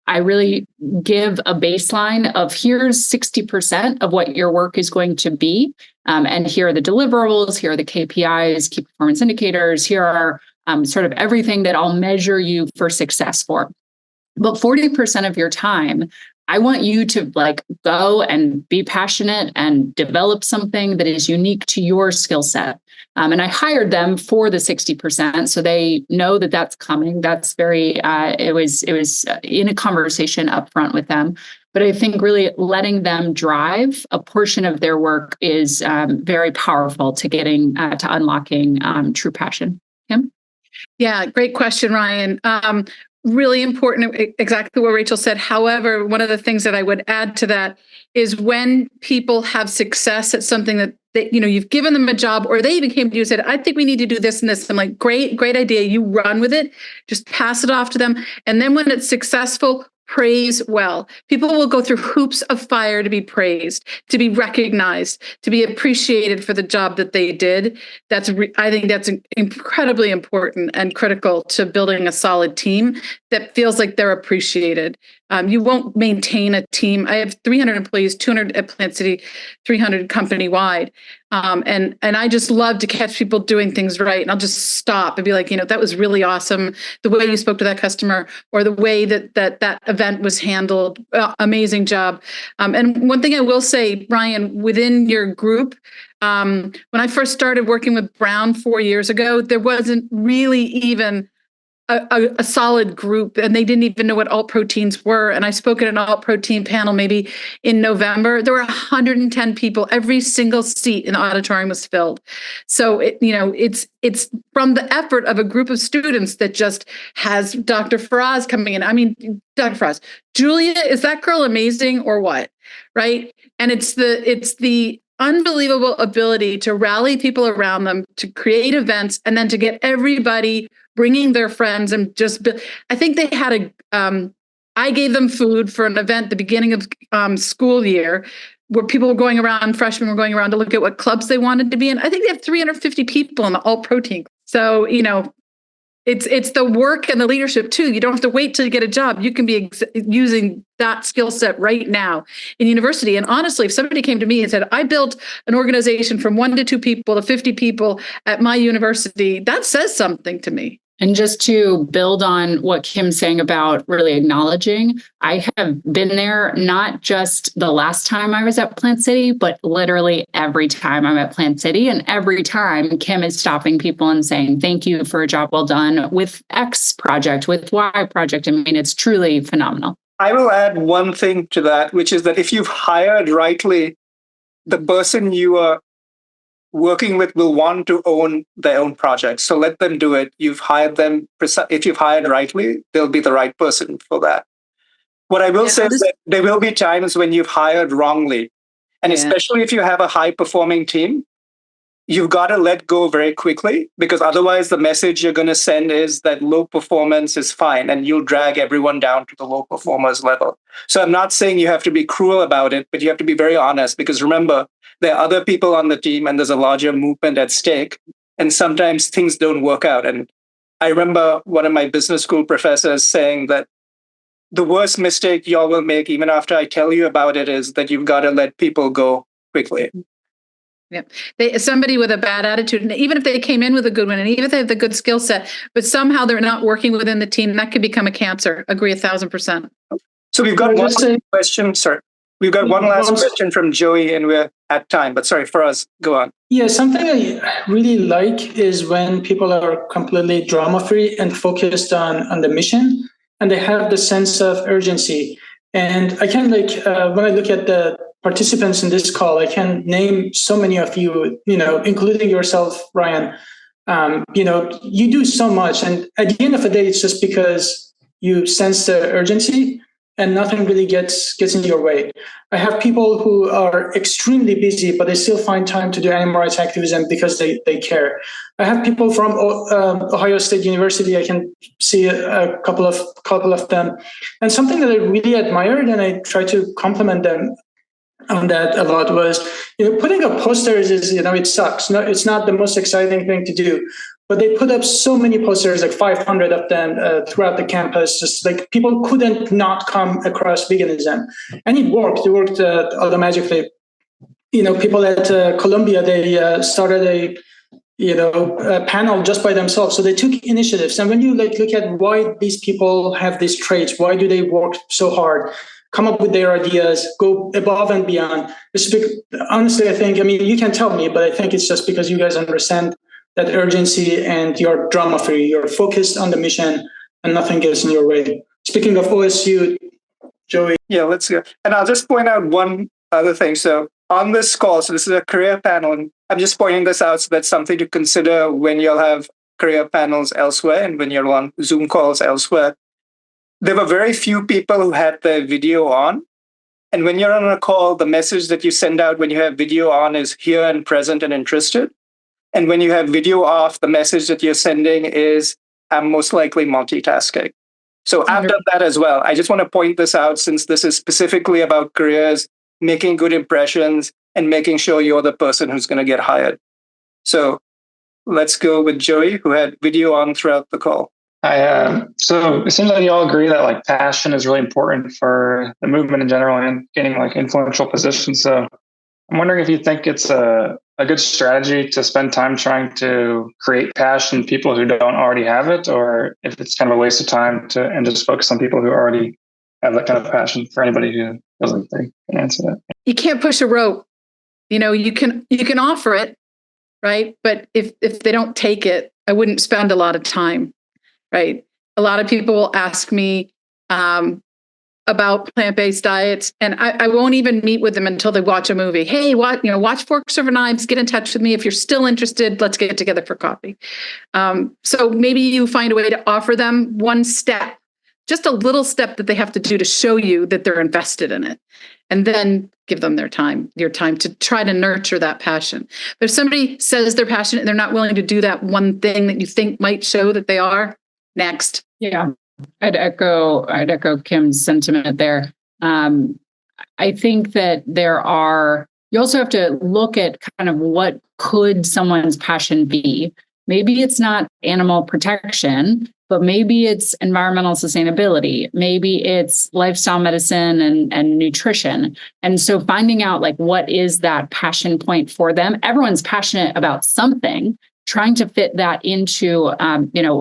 Speaker 3: I really give a baseline of here's 60% of what your work is going to be. And here are the deliverables, here are the KPIs, key performance indicators, here are sort of everything that I'll measure you for success for. But 40% of your time, I want you to go and be passionate and develop something that is unique to your skill set. And I hired them for the 60%, so they know that that's coming. That's very. It was in a conversation up front with them. But I think really letting them drive a portion of their work is very powerful to getting to unlocking true passion. Kim?
Speaker 4: Yeah, great question, Ryan. Really important, exactly what Rachel said. However, one of the things that I would add to that is when people have success at something that you've given them a job, or they even came to you and said, I think we need to do this and this. I'm like, great idea. You run with it, just pass it off to them. And then when it's successful, praise well. People will go through hoops of fire to be praised, to be recognized, to be appreciated for the job that they did. I think that's incredibly important and critical to building a solid team that feels like they're appreciated. You won't maintain a team. I have 300 employees, 200 at Plant City, 300 company wide. And I just love to catch people doing things right. And I'll just stop and be like, that was really awesome. The way you spoke to that customer, or the way that event was handled. Amazing job. And one thing I will say, Brian, within your group, when I first started working with Brown 4 years ago, there wasn't really even a solid group, and they didn't even know what alt proteins were. And I spoke at an alt protein panel maybe in November. There were 110 people. Every single seat in the auditorium was filled. So it's from the effort of a group of students that just has Dr. Faraz coming in. I mean, Dr. Faraz, Julia, is that girl amazing or what? Right? And it's the unbelievable ability to rally people around them, to create events, and then to get everybody bringing their friends and I think they had I gave them food for an event at the beginning of school year where people were going around, freshmen were going around to look at what clubs they wanted to be in. I think they have 350 people in the alt protein. So, it's the work and the leadership too. You don't have to wait till you get a job. You can be using that skill set right now in university. And honestly, if somebody came to me and said, I built an organization from 1 to 2 people to 50 people at my university, that says something to me.
Speaker 3: And just to build on what Kim's saying about really acknowledging, I have been there not just the last time I was at Plant City, but literally every time I'm at Plant City. And every time Kim is stopping people and saying, thank you for a job well done with X project, with Y project. I mean, it's truly phenomenal.
Speaker 1: I will add one thing to that, which is that if you've hired rightly, the person you are working with will want to own their own projects. So let them do it. You've hired them. If you've hired rightly, they'll be the right person for that. What I will say is that there will be times when you've hired wrongly. And especially if you have a high performing team, you've got to let go very quickly, because otherwise the message you're going to send is that low performance is fine, and you'll drag everyone down to the low performers level. So I'm not saying you have to be cruel about it, but you have to be very honest, because remember, there are other people on the team and there's a larger movement at stake. And sometimes things don't work out. And I remember one of my business school professors saying that the worst mistake y'all will make, even after I tell you about it, is that you've got to let people go quickly.
Speaker 4: Yeah, somebody with a bad attitude, and even if they came in with a good one, and even if they have the good skill set, but somehow they're not working within the team, that could become a cancer. Agree 1,000%.
Speaker 1: So we've got one question. Sorry, we've got one last question from Joey, and we're at time. But sorry, Faraz, go on.
Speaker 2: Yeah, something I really like is when people are completely drama-free and focused on the mission, and they have the sense of urgency. And I can when I look at the participants in this call, I can name so many of you, including yourself, Ryan. You do so much. And at the end of the day, it's just because you sense the urgency and nothing really gets in your way. I have people who are extremely busy, but they still find time to do animal rights activism because they care. I have people from Ohio State University. I can see a couple of them. And something that I really admired, and I try to compliment them on that a lot, was putting up posters is it sucks. No, it's not the most exciting thing to do, but they put up so many posters, like 500 of them throughout the campus. Just like people couldn't not come across veganism, and it worked. It worked automatically. People at Columbia, they started a panel just by themselves. So they took initiatives, and when you look at why these people have these traits, why do they work so hard? Come up with their ideas, go above and beyond. Honestly, I think, you can tell me, but I think it's just because you guys understand that urgency and you're drama-free. You're focused on the mission and nothing gets in your way. Speaking of OSU, Joey.
Speaker 1: Yeah, let's go. And I'll just point out one other thing. So on this call, so this is a career panel, and I'm just pointing this out so that's something to consider when you'll have career panels elsewhere and when you're on Zoom calls elsewhere, there were very few people who had their video on. And when you're on a call, the message that you send out when you have video on is here and present and interested. And when you have video off, the message that you're sending is I'm most likely multitasking. So I've done that as well. I just want to point this out since this is specifically about careers, making good impressions and making sure you're the person who's going to get hired. So let's go with Joey, who had video on throughout the call.
Speaker 8: So it seems like you all agree that like passion is really important for the movement in general and getting like influential positions. So I'm wondering if you think it's a good strategy to spend time trying to create passion in people who don't already have it, or if it's kind of a waste of time and just focus on people who already have that kind of passion. For anybody who doesn't think can answer that.
Speaker 4: You can't push a rope. You can offer it, right? But if they don't take it, I wouldn't spend a lot of time. Right. A lot of people will ask me about plant-based diets, and I won't even meet with them until they watch a movie. Hey, watch Forks Over Knives. Get in touch with me if you're still interested. Let's get together for coffee. So maybe you find a way to offer them one step, just a little step that they have to do to show you that they're invested in it, and then give them your time to try to nurture that passion. But if somebody says they're passionate and they're not willing to do that one thing that you think might show that they are, next.
Speaker 3: Yeah, I'd echo Kim's sentiment there. I think that you also have to look at kind of what could someone's passion be. Maybe it's not animal protection, but maybe it's environmental sustainability. Maybe it's lifestyle medicine and nutrition. And so finding out like what is that passion point for them. Everyone's passionate about something. Trying to fit that into,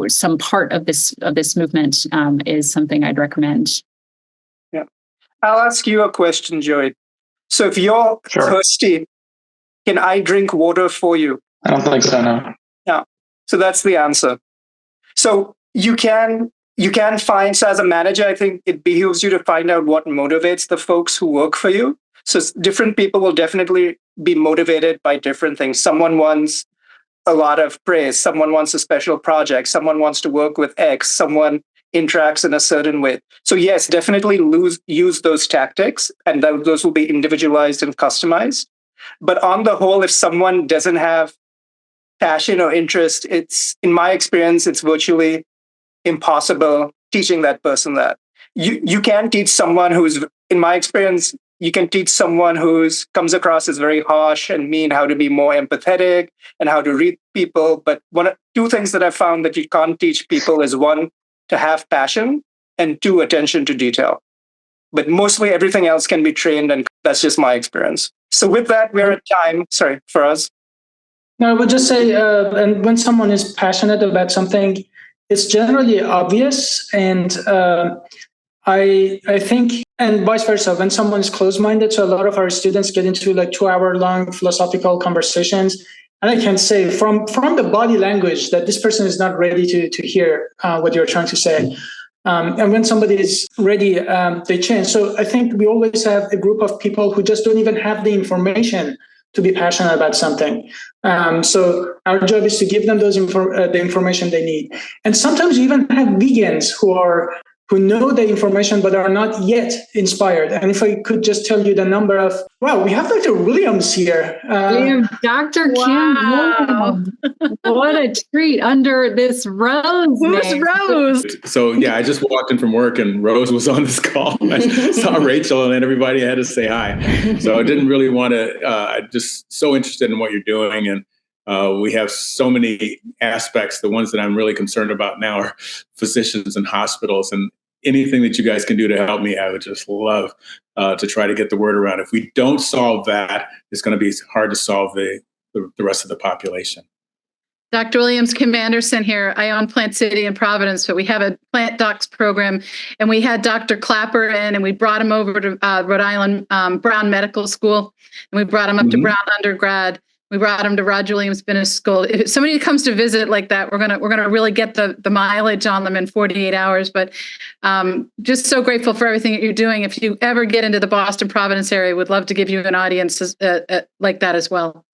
Speaker 3: some part of this movement is something I'd recommend.
Speaker 1: Yeah, I'll ask you a question, Joey. So if you're thirsty, can I drink water for you?
Speaker 8: I don't think so. No.
Speaker 1: Yeah. So that's the answer. So you can find. So as a manager, I think it behooves you to find out what motivates the folks who work for you. So different people will definitely be motivated by different things. Someone wants a lot of praise. Someone wants a special project. Someone wants to work with X. Someone interacts in a certain way. So yes, definitely use those tactics, and those will be individualized and customized. But on the whole, if someone doesn't have passion or interest, in my experience, it's virtually impossible teaching that person that. You can teach someone who's, in my experience, you can teach someone who comes across as very harsh and mean how to be more empathetic and how to read people. But two things that I found that you can't teach people is one, to have passion, and two, attention to detail. But mostly everything else can be trained, and that's just my experience. So with that, we're at time. Sorry, Faraz.
Speaker 2: No, I would just say, and when someone is passionate about something, it's generally obvious, and I think, and vice versa, when someone is closed-minded, so a lot of our students get into like 2-hour-long philosophical conversations, and I can say from the body language that this person is not ready to hear what you're trying to say. And when somebody is ready, they change. So I think we always have a group of people who just don't even have the information to be passionate about something. So our job is to give them the information they need. And sometimes you even have vegans who know the information but are not yet inspired. And if I could just tell you the number of, wow, we have Dr. Williams here.
Speaker 3: We have Dr. Kim. What a treat under this Rose.
Speaker 4: Who's Rose?
Speaker 9: So yeah, I just walked in from work and Rose was on this call. I saw Rachel and then everybody had to say hi. So I didn't really want to, just so interested in what you're doing. And we have so many aspects. The ones that I'm really concerned about now are physicians and hospitals, and anything that you guys can do to help me, I would just love to try to get the word around. If we don't solve that, it's going to be hard to solve the rest of the population.
Speaker 4: Dr. Williams, Kim Anderson here. I own Plant City in Providence, but we have a plant docs program, and we had Dr. Clapper in, and we brought him over to Rhode Island Brown Medical School, and we brought him up to Brown undergrad. We brought him to Roger Williams Business School. If somebody comes to visit like that, we're gonna really get the mileage on them in 48 hours. But just so grateful for everything that you're doing. If you ever get into the Boston Providence area, would love to give you an audience like that as well.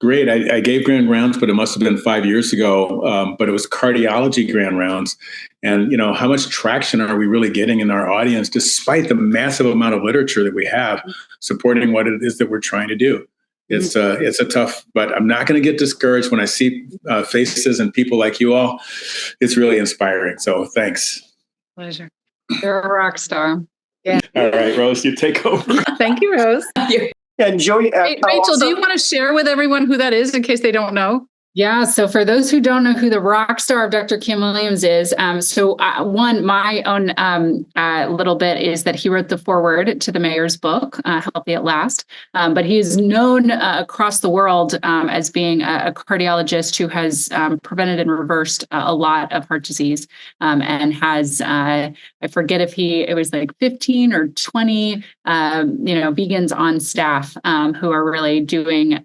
Speaker 9: great. I gave grand rounds, but it must have been 5 years ago. But it was cardiology grand rounds. And, how much traction are we really getting in our audience, despite the massive amount of literature that we have supporting what it is that we're trying to do? It's a tough, but I'm not going to get discouraged when I see faces and people like you all. It's really inspiring. So thanks.
Speaker 4: Pleasure.
Speaker 3: You're a rock star.
Speaker 4: Yeah.
Speaker 9: All right, Rose, you take over.
Speaker 4: Thank you, Rose.
Speaker 1: Enjoy.
Speaker 4: Rachel, do you want to share with everyone who that is in case they don't know?
Speaker 3: Yeah. So for those who don't know who the rock star of Dr. Kim Williams is, my own little bit is that he wrote the foreword to the mayor's book, Healthy at Last. But he is known across the world as being a cardiologist who has prevented and reversed a lot of heart disease, and has, I forget if it was like 15 or 20, vegans on staff who are really doing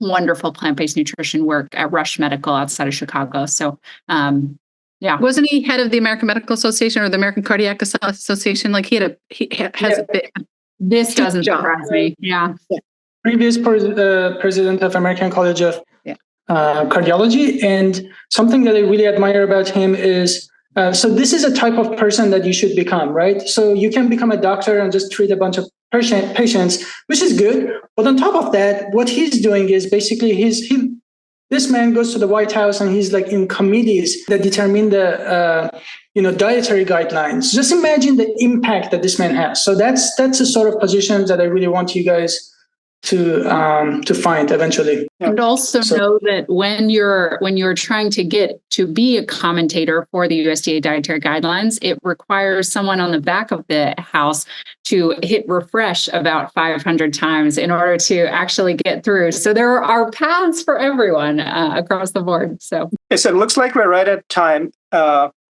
Speaker 3: wonderful plant-based nutrition work at Rush Medical outside of Chicago. So, yeah.
Speaker 4: Wasn't he head of the American Medical Association or the American Cardiac Association? Like he has a bit.
Speaker 3: This doesn't surprise me. Yeah.
Speaker 2: Previous president of American College of Cardiology. And something that I really admire about him is, so this is a type of person that you should become, right? So you can become a doctor and just treat a bunch of patients, which is good. But on top of that, what he's doing is basically this man goes to the White House and he's like in committees that determine the dietary guidelines. Just imagine the impact that this man has. So that's the sort of positions that I really want you guys to find eventually.
Speaker 3: And also know that when you're trying to get to be a commentator for the USDA dietary guidelines, it requires someone on the back of the house to hit refresh about 500 times in order to actually get through. So there are paths for everyone across the board. So
Speaker 1: it looks like we're right at time.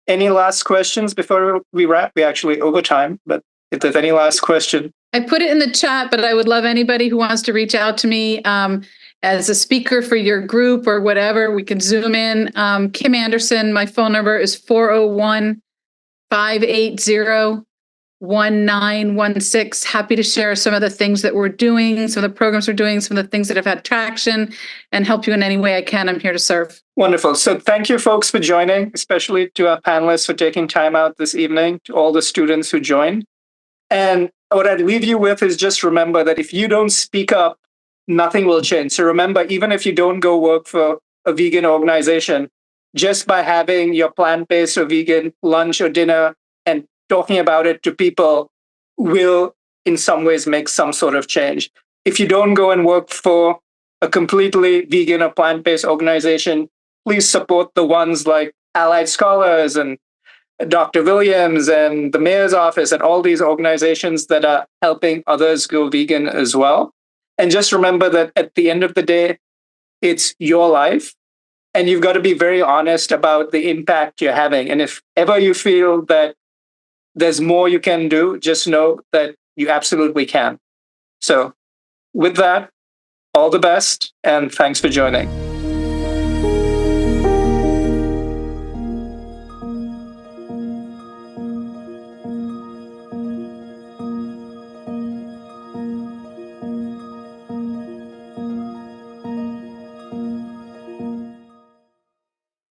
Speaker 1: Any last questions before we wrap? We actually over time, but if there's any last question.
Speaker 4: I put it in the chat, but I would love anybody who wants to reach out to me as a speaker for your group or whatever. We can Zoom in. Kim Anderson, my phone number is 401-580-1916. Happy to share some of the things that we're doing, some of the programs we're doing, some of the things that have had traction, and help you in any way I can. I'm here to serve.
Speaker 1: Wonderful. So thank you folks for joining, especially to our panelists for taking time out this evening, to all the students who joined. And what I'd leave you with is just remember that if you don't speak up, nothing will change. So remember, even if you don't go work for a vegan organization, just by having your plant-based or vegan lunch or dinner and talking about it to people will in some ways make some sort of change. If you don't go and work for a completely vegan or plant-based organization, please support the ones like Allied Scholars and Dr. Williams and the mayor's office and all these organizations that are helping others go vegan as well. And just remember that at the end of the day, it's your life and you've got to be very honest about the impact you're having. And if ever you feel that there's more you can do, just know that you absolutely can. So with that, all the best and thanks for joining.